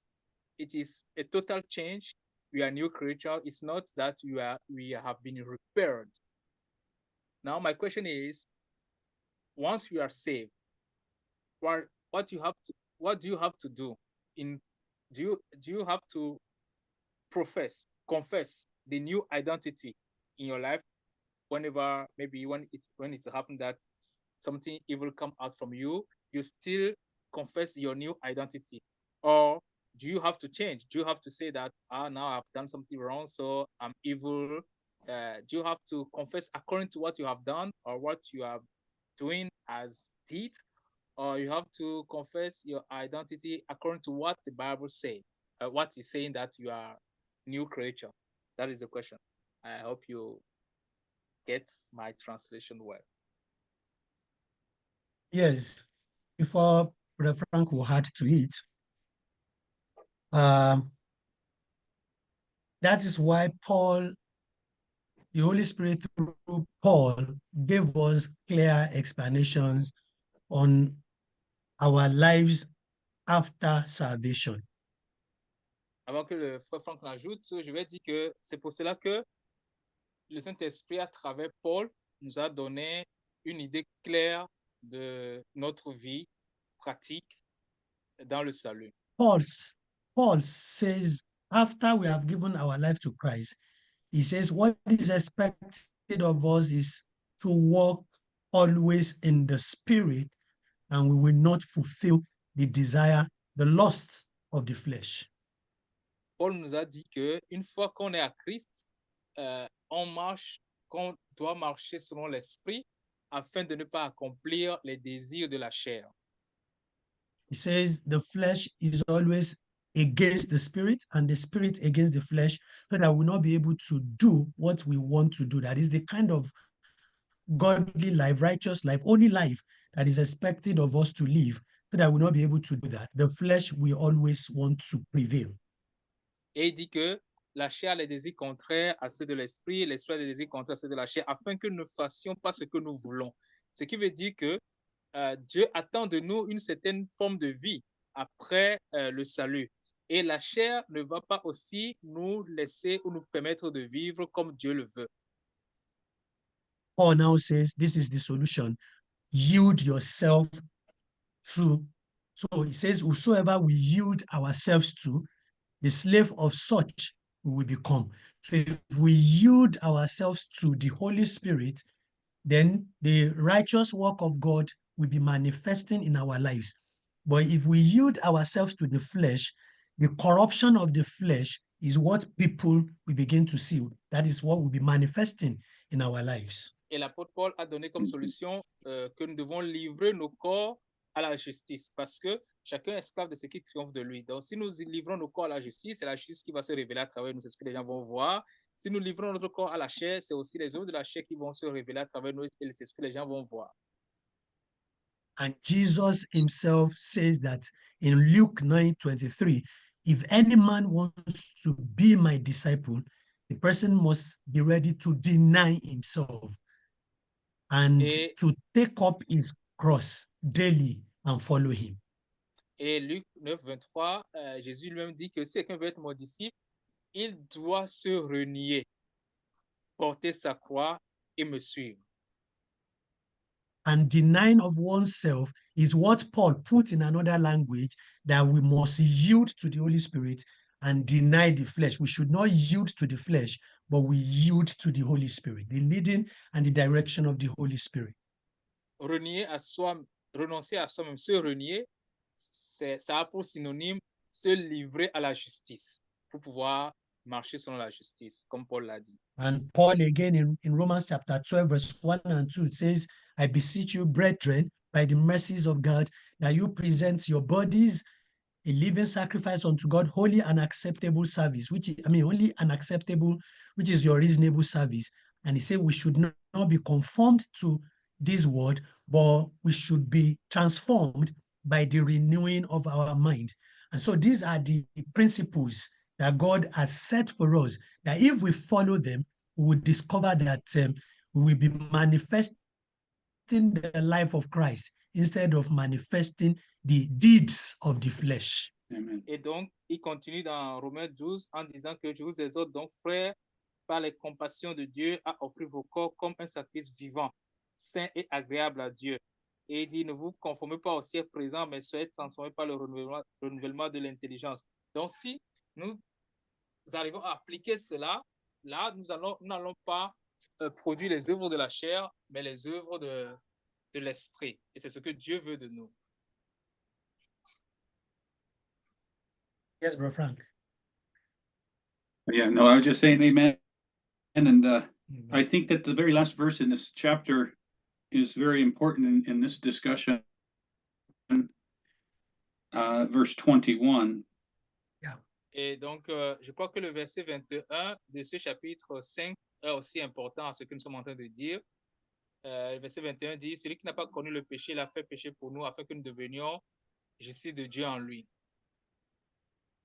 it is a total change. We are new creature. It's not that we have been repaired. Now my question is, once we are saved, what do you have to do? Do you have to confess the new identity in your life whenever, maybe when it happened that something evil come out from you, you still confess your new identity? Or do you have to change? Do you have to say that, now I've done something wrong, so I'm evil? Do you have to confess according to what you have done or what you are doing as deed? Or you have to confess your identity according to what the Bible says, what is saying that you are new creature? That is the question. I hope you get my translation well. Yes. Before Brother Frank will add to it, that is why Paul, the Holy Spirit through Paul, gave us clear explanations on our lives after salvation. Avant que le frère Franck n'ajoute, je vais dire que c'est pour cela que le Saint-Esprit, à travers Paul, nous a donné une idée claire de notre vie pratique dans le salut. Paul says after we have given our life to Christ, he says what is expected of us is to walk always in the spirit, and we will not fulfill the desire, the lusts of the flesh. Paul nous a dit que une fois qu'on est à Christ, qu'on doit marcher selon l'esprit afin de ne pas accomplir les désirs de la chair. He says the flesh is always against the spirit and the spirit against the flesh, so that we'll not be able to do what we want to do. That is the kind of godly life, righteous life, only life that is expected of us to live, so that we'll not be able to do that. The flesh will always want to prevail. Et il dit que la chair a les désirs contraires à ceux de l'esprit, l'esprit a les désirs contraires à ceux de la chair, afin que nous ne fassions pas ce que nous voulons. Ce qui veut dire que Dieu attend de nous une certaine forme de vie après le salut. Et la chair ne va pas aussi nous laisser ou nous permettre de vivre comme Dieu le veut. Paul now says this is the solution. Yield yourself to. So he says, whosoever we yield ourselves to, the slave of such we will become. So if we yield ourselves to the Holy Spirit, then the righteous work of God will be manifesting in our lives. But if we yield ourselves to the flesh, the corruption of the flesh is what people will begin to see. That is what will be manifesting in our lives. Et l'apôtre Paul a donné comme solution que nous devons livrer nos corps à la justice, parce que chacun est esclave de ce qui triomphe de lui. Donc, si nous livrons nos corps à la justice, c'est la justice qui va se révéler à travers nous, c'est ce que les gens vont voir. Si nous livrons notre corps à la chair, c'est aussi les œuvres de la chair qui vont se révéler à travers nous, et c'est ce que les gens vont voir. And Jesus himself says that in Luke 9:23, if any man wants to be my disciple, the person must be ready to deny himself and to take up his cross daily and follow him. Et Luc 9:23, Jésus lui-même dit que si quelqu'un veut être mon disciple, il doit se renier, porter sa croix et me suivre. And denying of oneself is what Paul put in another language, that we must yield to the Holy Spirit and deny the flesh. We should not yield to the flesh, but we yield to the Holy Spirit, the leading and the direction of the Holy Spirit. Renier à soi, renoncer à soi-même, se renier, ça a pour synonyme se livrer à la justice pour pouvoir marcher selon la justice, comme Paul l'a dit. And Paul again in Romans chapter 12, verse 1 and 2 says, I beseech you, brethren, by the mercies of God, that you present your bodies a living sacrifice unto God, holy and acceptable service, only an acceptable, which is your reasonable service. And he said we should not be conformed to this world, but we should be transformed by the renewing of our mind. And so these are the principles that God has set for us, that if we follow them, we will discover that we will be manifesting the life of Christ instead of manifesting the deeds of the flesh. Amen. Et donc, il continue dans Romains 12 en disant que je vous exhorte donc, frères, par les compassions de Dieu, à offrir vos corps comme un sacrifice vivant, saint et agréable à Dieu. Et il dit, ne vous conformez pas au siècle présent, mais soyez transformés par le renouvellement de l'intelligence. Donc, si nous arrivons à appliquer cela, là, nous n'allons pas produire les œuvres de la chair, mais les œuvres de l'esprit. Et c'est ce que Dieu veut de nous. Yes, Bro Frank. Yeah, no, I was just saying amen. And I think that the very last verse in this chapter is very important in this discussion. Verse 21. Et donc, je crois que le verset 21 de ce chapitre 5 est aussi important à ce que nous sommes en train de dire. Le verset 21 dit, celui qui n'a pas connu le péché l'a fait pécher pour nous, afin que nous devenions justice de Dieu en lui.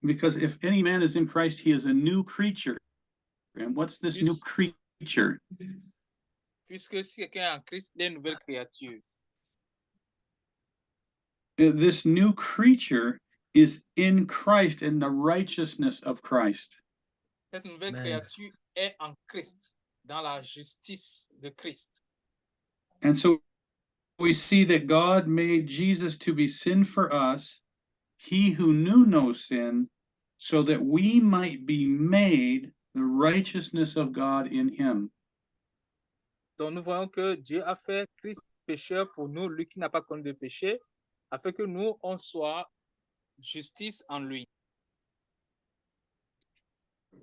Because if any man is in Christ, he is a new creature. And what's this new creature? Puisque si quelqu'un est en Christ, il est une nouvelle créature. This new creature is in Christ, in the righteousness of Christ. Cette nouvelle créature est en Christ, dans la justice de Christ. And so we see that God made Jesus to be sin for us, he who knew no sin, so that we might be made the righteousness of God in him. Donc nous voyons que Dieu a fait Christ pécheur pour nous, lui qui n'a pas connu de péché, afin que nous, on soit justice en lui.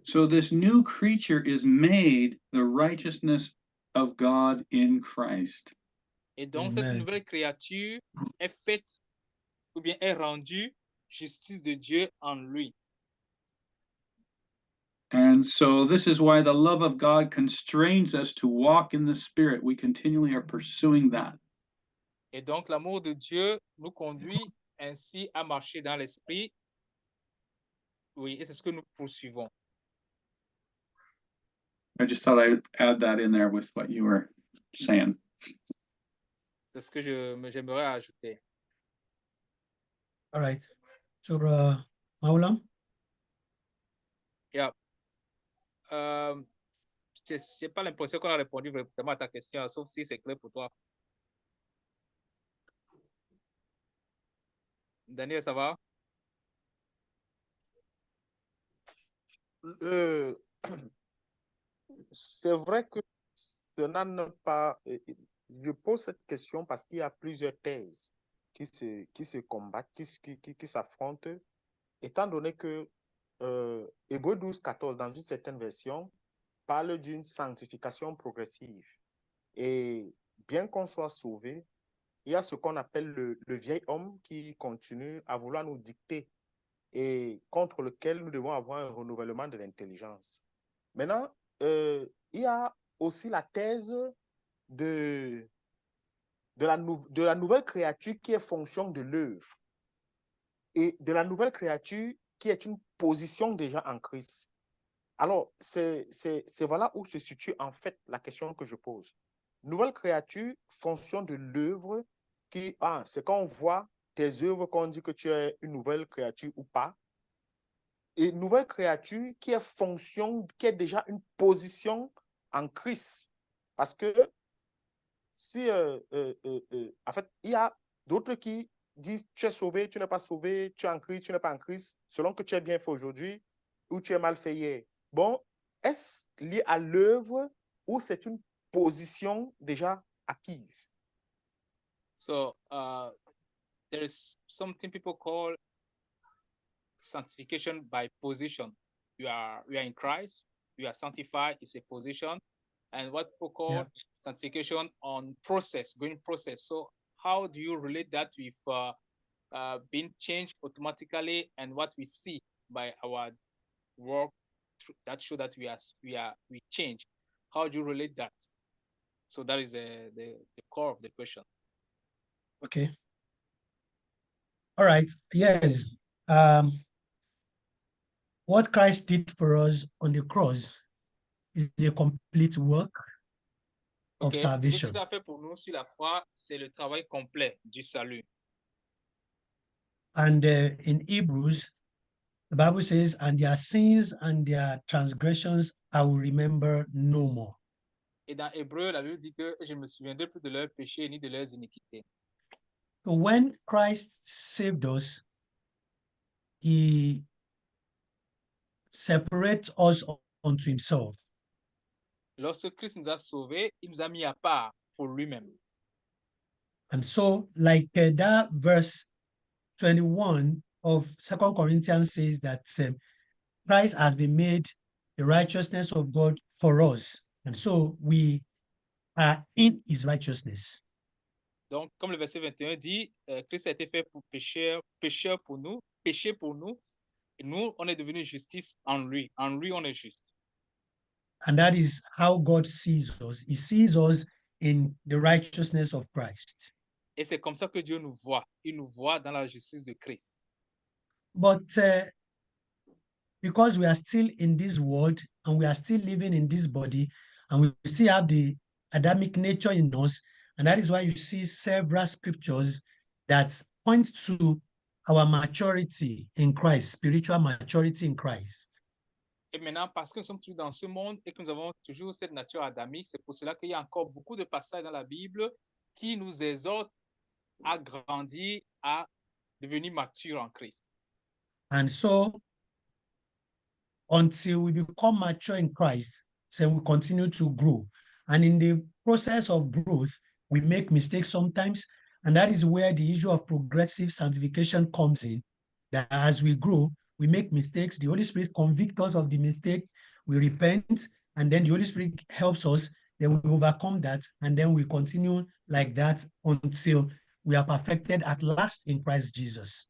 So this new creature is made the righteousness of God in Christ. Et donc cette Amen. nouvelle créature est faite ou bien est rendue justice de Dieu en lui. And so this is why the love of God constrains us to walk in the Spirit. We continually are pursuing that. Et donc l'amour de Dieu nous conduit ainsi à marcher dans l'esprit. Oui, et c'est ce que nous poursuivons. I just thought I'd add that in there with what you were saying. C'est ce que j'aimerais ajouter. All right. So, Maulam? Yeah. Je n'ai pas l'impression qu'on a répondu vraiment à ta question, sauf si c'est clair pour toi. Daniel, ça va? C'est vrai que cela n'a pas... Je pose cette question parce qu'il y a plusieurs thèses qui se combattent, qui s'affrontent, étant donné que Hébreux 12, 14, dans une certaine version, parle d'une sanctification progressive. Et bien qu'on soit sauvé, il y a ce qu'on appelle le vieil homme qui continue à vouloir nous dicter et contre lequel nous devons avoir un renouvellement de l'intelligence. Maintenant, il y a aussi la thèse de la nouvelle créature qui est fonction de l'œuvre et de la nouvelle créature qui est une position déjà en Christ. Alors, c'est voilà où se situe en fait la question que je pose. Nouvelle créature, fonction de l'œuvre qui, c'est quand on voit tes œuvres qu'on dit que tu es une nouvelle créature ou pas. Et nouvelle créature qui est fonction, qui est déjà une position en Christ. Parce que si, en fait, il y a d'autres qui disent tu es sauvé, tu n'es pas sauvé, tu es en Christ, tu n'es pas en Christ, selon que tu es bien fait aujourd'hui ou tu es mal fait hier. Bon, est-ce lié à l'œuvre ou c'est une position déjà acquise? So, there is something people call sanctification by position. We are in Christ, we are sanctified, is a position, and what people call sanctification on process, going process. So how do you relate that with being changed automatically and what we see by our work that show that we change? How do you relate that? So that is the core of the question. Okay. All right. Yes. What Christ did for us on the cross is a complete work of Okay. Ce que salvation. Christ a fait pour nous sur la croix, c'est le travail complet du salut. And in Hebrews, the Bible says, and their sins and their transgressions I will remember no more. Et dans Hébreu, la Bible dit que je ne me souviendrai plus de leurs péchés ni de leurs iniquités. So when Christ saved us, he separates us unto himself. Lorsque Christ nous a sauvés, il nous a mis à part pour lui-même. And so, like that verse 21 of 2 Corinthians says that Christ has been made the righteousness of God for us. And so we are in his righteousness. Donc, comme le verset 21 dit, Christ a été fait pour pécheur pour nous, péché pour nous, et nous, on est devenu justice en lui. En lui, on est juste. And that is how God sees us. He sees us in the righteousness of Christ. Et c'est comme ça que Dieu nous voit. Il nous voit dans la justice de Christ. But because we are still in this world and we are still living in this body and we still have the Adamic nature in us, and that is why you see several scriptures that point to our maturity in Christ, spiritual maturity in Christ. Et maintenant, parce que nous sommes toujours dans ce monde et que nous avons toujours cette nature adamique, c'est pour cela qu'il y a encore beaucoup de passages dans la Bible qui nous exhortent à grandir, à devenir mature en Christ. And so until we become mature in Christ, so we continue to grow. And in the process of growth, we make mistakes sometimes, and that is where the issue of progressive sanctification comes in. That as we grow, we make mistakes. The Holy Spirit convicts us of the mistake, we repent, and then the Holy Spirit helps us. Then we overcome that, and then we continue like that until we are perfected at last in Christ Jesus.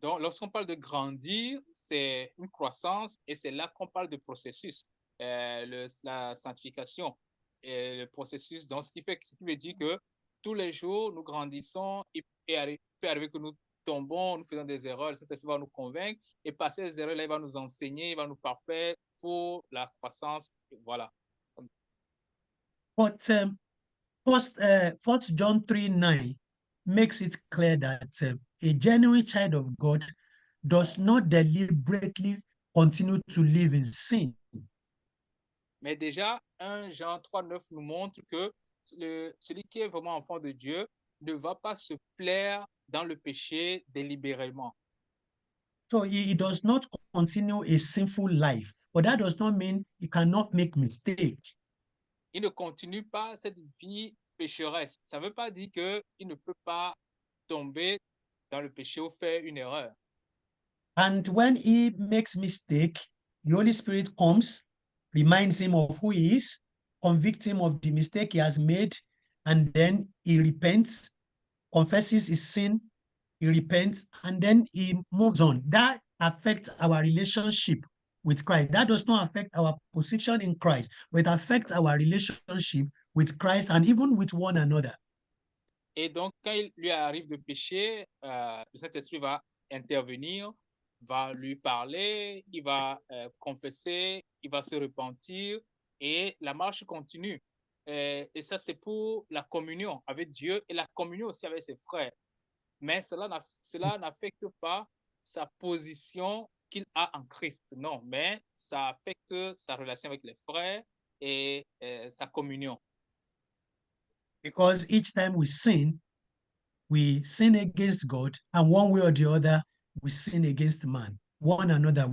Donc, lorsqu'on parle de grandir, c'est une croissance et c'est là qu'on parle de processus. La sanctification, le processus, donc ce qui veut dire que tous les jours, nous grandissons et peut arriver que nous tombons, nous faisons des erreurs, le Saint-Esprit va nous convaincre et par ces erreurs-là, il va nous enseigner, il va nous parfaire pour la croissance. Voilà. But First John 3:9 makes it clear that a genuine child of God does not deliberately continue to live in sin. Mais déjà, 1 Jean 3:9 nous montre que celui qui est vraiment enfant de Dieu ne va pas se plaire dans le péché délibérément. So he does not continue a sinful life, but that does not mean he cannot make mistakes. Il ne continue pas cette vie pécheresse. Ça ne veut pas dire qu'il ne peut pas tomber dans le péché ou faire une erreur. And when he makes mistake, the Holy Spirit comes, reminds him of who he is, convicts him of the mistake he has made, and then he repents, confesses his sin, he repents, and then he moves on. That affects our relationship with Christ. That does not affect our position in Christ, but it affects our relationship with Christ and even with one another. Et donc, quand il lui arrive de pécher, le Saint-Esprit va intervenir, va lui parler, il va confesser, il va se repentir et la marche continue. Et ça, c'est pour la communion avec Dieu et la communion aussi avec ses frères. Mais cela n'affecte pas sa position qu'il a en Christ, non, mais ça affecte sa relation avec les frères et sa communion. Because each time we sin against God, and one way or the other, we sin against man. One another,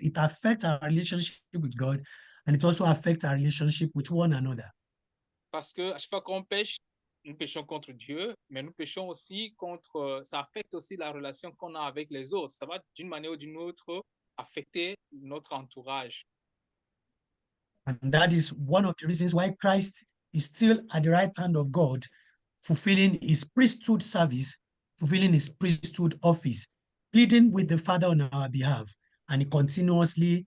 it affects our relationship with God, and it also affects our relationship with one another. Parce que à chaque fois qu'on pêche, nous péchons contre Dieu, mais nous péchons aussi ça affecte aussi la relation qu'on a avec les autres. Ça va d'une manière ou d'une autre affecter notre entourage. And that is one of the reasons why Christ is still at the right hand of God, fulfilling his priesthood service, fulfilling his priesthood office, pleading with the Father on our behalf. And he continually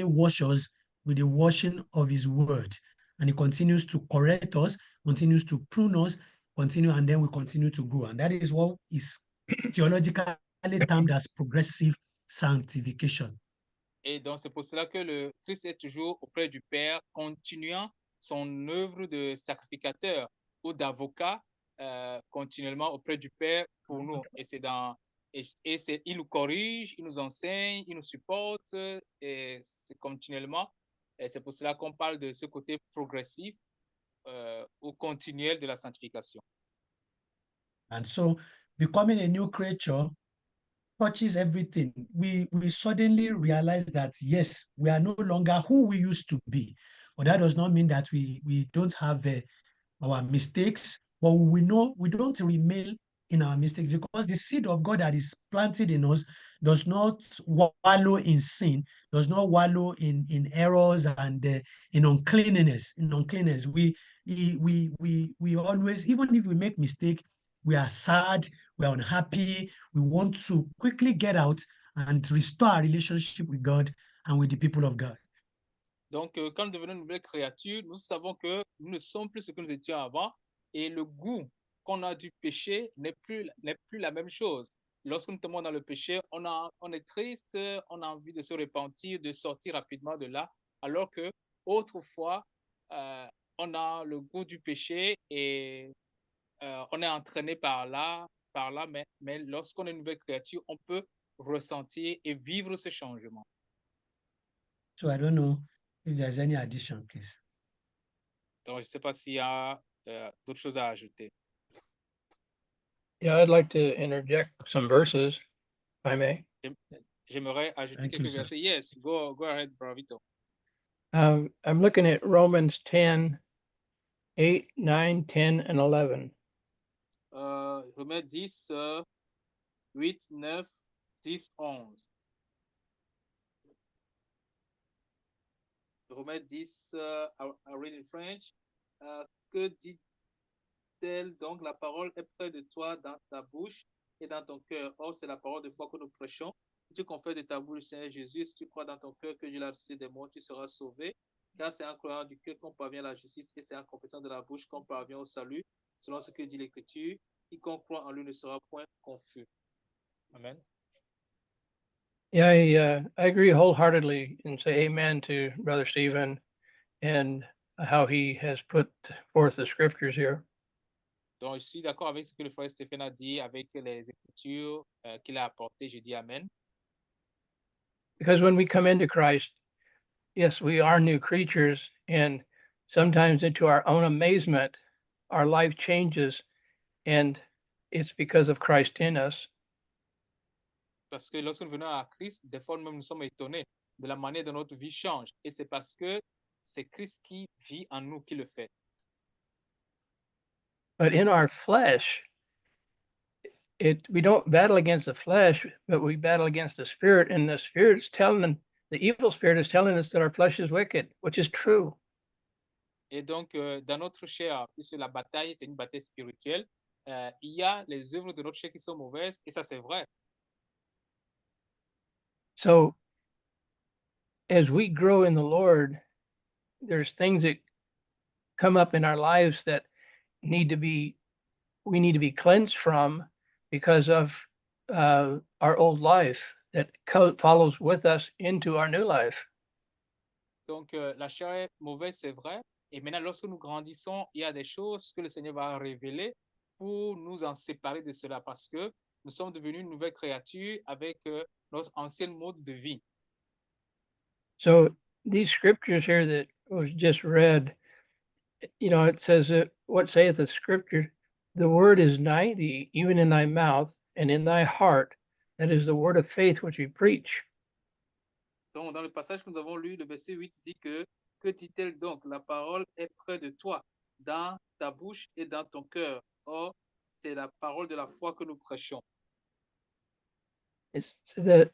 washes us with the washing of his word. And he continues to correct us, continues to prune us, and then we continue to grow. And that is what is theologically termed as progressive sanctification. Et donc, c'est pour cela que le Christ est toujours auprès du Père, continuant son œuvre de sacrificateur ou d'avocat continuellement auprès du Père pour nous. Et il nous corrige, il nous enseigne, il nous supporte, et c'est continuellement. Et c'est pour cela qu'on parle de ce côté progressif ou continuel de la sanctification. And so, becoming a new creature touches everything. We suddenly realize that, yes, we are no longer who we used to be. But that does not mean that we don't have our mistakes, but we know we don't remain in our mistakes, because the seed of God that is planted in us does not wallow in sin, does not wallow in errors and in uncleanness. We always, even if we make mistake, we are sad, we are unhappy, we want to quickly get out and restore our relationship with God and with the people of God. Donc, quand nous devenons une nouvelle créature, nous savons que nous ne sommes plus ce que nous étions avant et le goût qu'on a du péché n'est plus la même chose. Lorsque nous tombons dans le péché, on est triste, on a envie de se repentir, de sortir rapidement de là, alors que autrefois, on a le goût du péché et on est entraîné par là, mais lorsqu'on est une nouvelle créature, on peut ressentir et vivre ce changement. So I don't know if there's any addition, please. Donc, je ne sais pas s'il y a d'autres choses à ajouter. Yeah, I'd like to interject some verses, if I may. J'aimerais ajouter Thank you, quelques sir. versets. Yes, go ahead, Bravito. I'm looking at Romans 10, 8, 9, 10, and 11. Romains 10, 8, 9, 10, 11. Romains 10, I read in French. Que dit-elle donc? La parole est près de toi, dans ta bouche et dans ton cœur. Or, c'est la parole de foi que nous prêchons. Si tu confères de ta bouche le Seigneur Jésus, si tu crois dans ton cœur que Dieu l'a ressuscité des morts, tu seras sauvé. Car c'est en croyant du cœur qu'on parvient à la justice et c'est en confessant de la bouche qu'on parvient au salut, selon ce que dit l'Écriture. Quiconque croit en lui ne sera point confus. Amen. Yeah, I agree wholeheartedly and say amen to Brother Stephen and how he has put forth the scriptures here. Donc, je suis d'accord avec ce que le frère Stéphane a dit, avec les Écritures qu'il a apportées. Je dis Amen. Because when we come into Christ, yes, we are new creatures, and sometimes into our own amazement, our life changes, and it's because of Christ in us. Parce que lorsque nous venons à Christ, des fois nous sommes étonnés de la manière dont notre vie change. Et c'est parce que c'est Christ qui vit en nous qui le fait. But in our flesh, we don't battle against the flesh, but we battle against the spirit, and the spirit's the evil spirit is telling us that our flesh is wicked, which is true. Et donc, dans notre chair, puisque la bataille est une bataille spirituelle, il y a les œuvres de notre chair qui sont mauvaises, et ça c'est vrai. So as we grow in the Lord, there's things that come up in our lives that we need to be cleansed from because of our old life that follows with us into our new life. Donc, la chair est mauvaise, c'est vrai. Et maintenant, lorsque nous grandissons, il y a des choses que le Seigneur va révéler pour nous en séparer de cela, parce que nous sommes devenus une nouvelle créature avec notre ancien mode de vie. So these scriptures here that was just read, it says that what saith the scripture, the word is nigh thee, even in thy mouth and in thy heart. That is the word of faith which we preach. Donc, dans le passage que nous avons lu, le verset 8 dit que dit-elle donc? La parole est près de toi, dans ta bouche et dans ton cœur. Or, c'est la parole de la foi que nous prêchons. It's that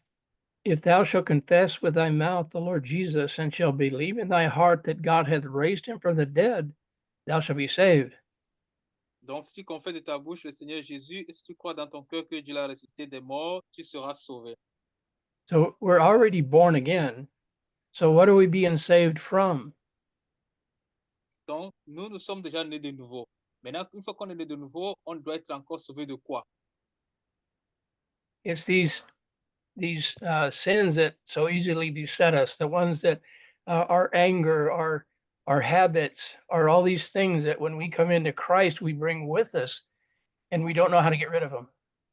if thou shalt confess with thy mouth the Lord Jesus and shalt believe in thy heart that God hath raised him from the dead, thou shalt be saved. Donc, si tu confesses de ta bouche le Seigneur Jésus et si tu crois dans ton cœur que Dieu l'a ressuscité des morts, tu seras sauvé. So we're already born again. So what are we being saved from? Donc, nous sommes déjà nés de nouveau. Maintenant, une fois qu'on est né de nouveau, on doit être encore sauvé de quoi? It's these sins that so easily beset us, the ones that our anger, our habits, are all these things that when we come into Christ, we bring with us and we don't know how to get rid of them.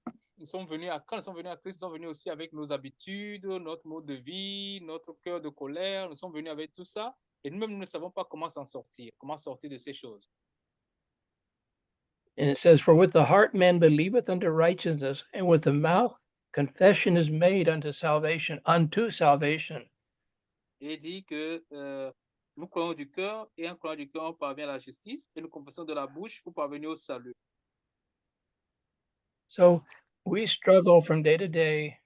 Quand nous sommes venus à Christ, nous sommes venus aussi avec nos habitudes, notre mode de vie, notre cœur de colère. Nous sommes venus avec tout ça et nous-mêmes, nous ne savons pas comment s'en sortir, comment sortir de ces choses. And it says, for with the heart man believeth unto righteousness, and with the mouth confession is made unto salvation. Et il dit que nous croyons du cœur et en croyant du cœur, on parvient à la justice et nous confessons de la bouche pour parvenir au salut. So we struggle from day to day,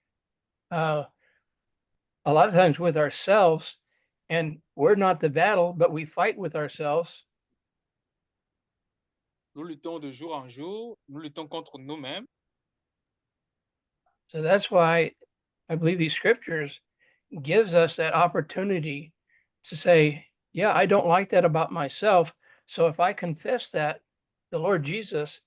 a lot of times with ourselves, and we're not the battle, but we fight with ourselves. Nous luttons de jour en jour, nous luttons contre nous-mêmes. So that's why I believe these scriptures gives us that opportunity to say, yeah, I don't like that about myself. So if I confess that, the Lord Jesus,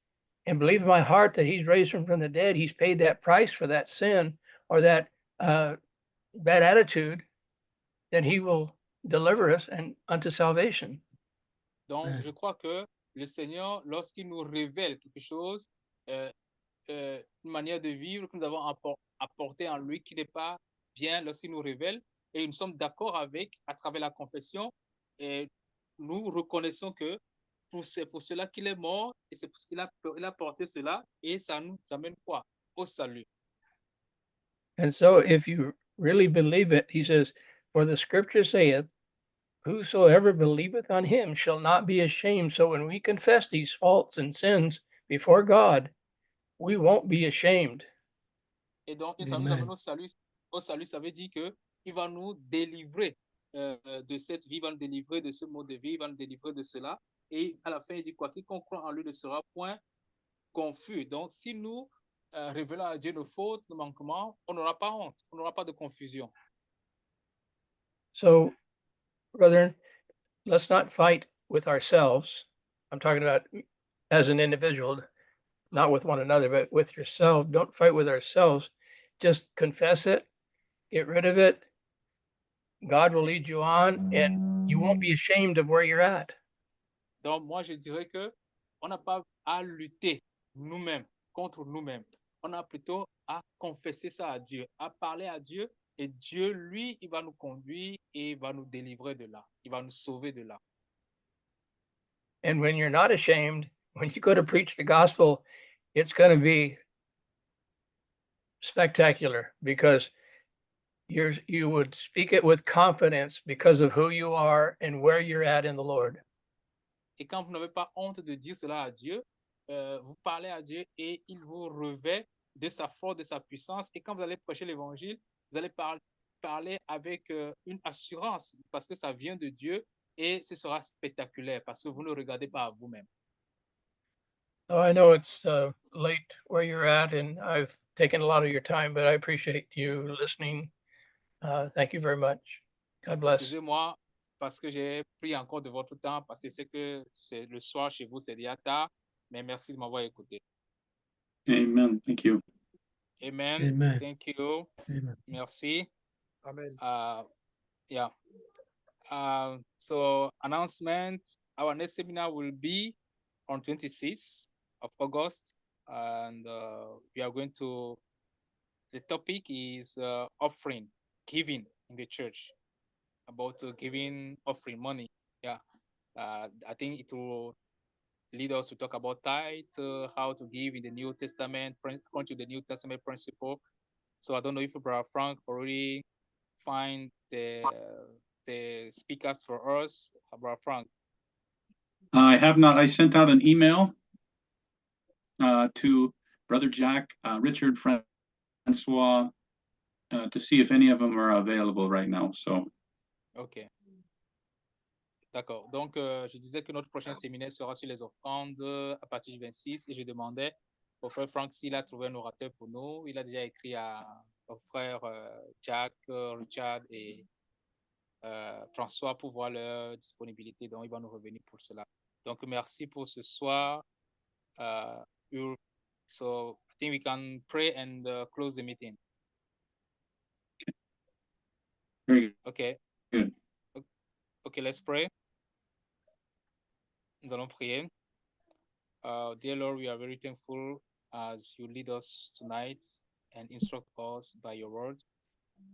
and believe in my heart that he's raised him from the dead, he's paid that price for that sin or that bad attitude, then he will deliver us and unto salvation. Donc, je crois que le Seigneur, lorsqu'il nous révèle quelque chose, une manière de vivre que nous avons apporté en lui qui n'est pas bien, lorsqu'il nous révèle, et nous sommes d'accord avec, à travers la confession, et nous reconnaissons que c'est pour cela qu'il est mort, et c'est pour ce qu'il a porté cela, et ça nous amène quoi? Au salut. And so if you really believe it, he says, for the scripture saith, whosoever believeth on him shall not be ashamed. So when we confess these faults and sins before God, we won't be ashamed. Et donc, une fois nous avons Amen. au salut, ça veut dire qu'il va nous délivrer de cette vie, il va nous délivrer de ce mode de vie, il va nous délivrer de cela. Et à la fin, il dit quoi? Quiconque croit en lui ne sera point confus. Donc, si nous révélons à Dieu nos fautes, nos manquements, on n'aura pas honte, on n'aura pas de confusion. So, brethren, let's not fight with ourselves. I'm talking about as an individual, not with one another, but with yourself. Don't fight with ourselves. Just confess it, get rid of it. God will lead you on, and you won't be ashamed of where you're at. Donc, moi, je dirais que on n'a pas à lutter nous-mêmes contre nous-mêmes. On a plutôt à confesser ça à Dieu, à parler à Dieu, et Dieu, lui, il va nous conduire et il va nous délivrer de là. Il va nous sauver de là. And when you're not ashamed, when you go to preach the gospel, it's going to be spectacular because you would speak it with confidence because of who you are and where you're at in the Lord. Et quand vous n'avez pas honte de dire cela à Dieu, vous parlez à Dieu et il vous revêt de sa force, de sa puissance. Et quand vous allez prêcher l'évangile, vous allez parler avec une assurance parce que ça vient de Dieu et ce sera spectaculaire parce que vous ne regardez pas à vous-même. Oh, I know it's late where you're at, and I've taken a lot of your time, but I appreciate you listening. Thank you very much. God bless. Excusez-moi parce que j'ai pris encore de votre temps parce que c'est que c'est le soir chez vous, c'est déjà tard, mais merci de m'avoir écouté. Amen. Thank you. Amen. Amen. Thank you. Amen. Merci. Amen. Yeah. So announcement, our next seminar will be on 26th of August, and we are going to, the topic is offering, giving in the church, about giving, offering money. Yeah. I think it will lead us to talk about tithe, how to give in the New Testament, according to the New Testament principle. So I don't know if Brother Frank already find the speakers for us. Brother Frank. I have not. I sent out an email to Brother Jack, Richard, Francois, to see if any of them are available right now. So. Ok. D'accord. Donc, je disais que notre prochain séminaire sera sur les offrandes à partir du 26 et je demandais au frère Frank s'il a trouvé un orateur pour nous. Il a déjà écrit au frère Jack, Richard et François pour voir leur disponibilité. Donc, il va nous revenir pour cela. Donc, merci pour ce soir. So, I think we can pray and close the meeting. Very Okay. good. Okay, let's pray. Nous allons prier. Dear Lord, we are very thankful as you lead us tonight and instruct us by your word.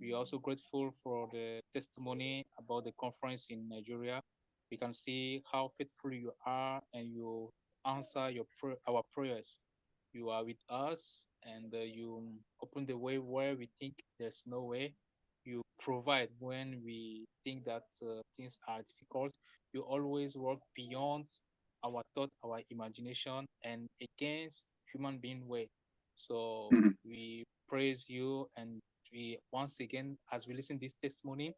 We are also grateful for the testimony about the conference in Nigeria. We can see how faithful you are and you answer our prayers. You are with us and you open the way where we think there's no way. You provide when we think that things are difficult. You always work beyond our thought, our imagination, and against human being way. So we praise you, and we once again, as we listen to this testimony,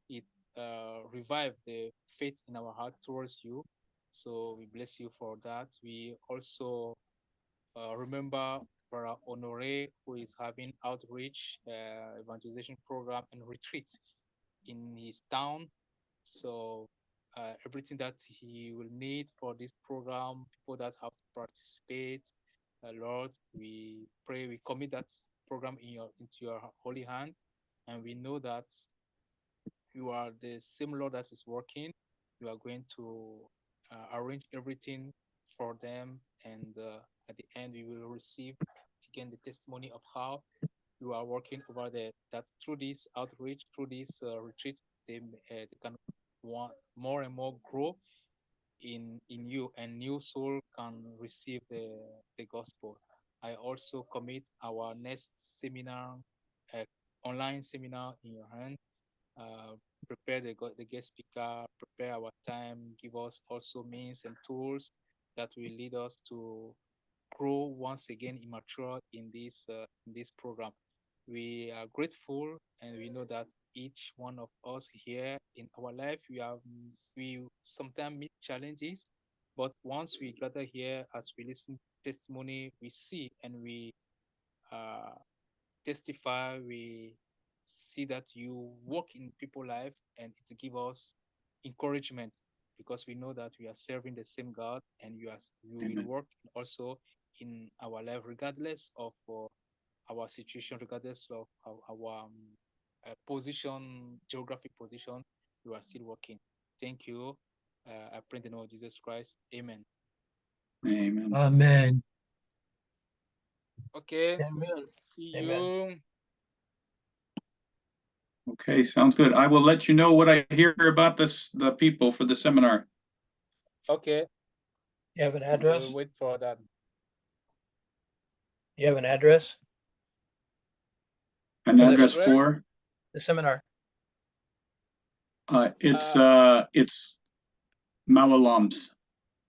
it revived the faith in our heart towards you. So we bless you for that. We also remember Brother Honore, who is having outreach, evangelization program and retreat in his town. So everything that he will need for this program, people that have to participate, Lord, we pray, we commit that program into your holy hand, and we know that you are the same Lord that is working. You are going to arrange everything for them, and at the end we will receive again the testimony of how you are working over there, that through this outreach, through this retreat, they can want more and more grow in you, and new soul can receive the gospel. I also commit our next seminar online seminar in your hand. Prepare the guest speaker, prepare our time, give us also means and tools that will lead us to grow once again immature in this program. We are grateful, and we know that each one of us here in our life, we sometimes meet challenges, but once we gather here, as we listen to testimony, we see and we testify, we see that you work in people's life, and it gives us encouragement, because we know that we are serving the same God, and you will Amen. work also in our life, regardless of our situation, regardless of our position, geographic position. You are still working. Thank you. I pray in the name of Jesus Christ. Amen. Amen. Amen. Okay. Amen. See Amen. you. Okay, sounds good. I will let you know what I hear about the people for the seminar. Okay. You have an address? We'll wait for that. You have an address? An For the address address? for, The seminar? it's Mawalams.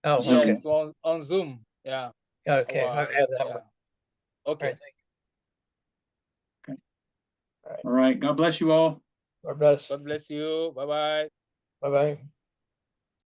Oh, Zoom. okay. Yes, on Zoom. Yeah. Okay, I have that yeah. one. Okay. All right, thank All right, God bless you all. you. God bless. God bless you. Bye-bye. Bye-bye.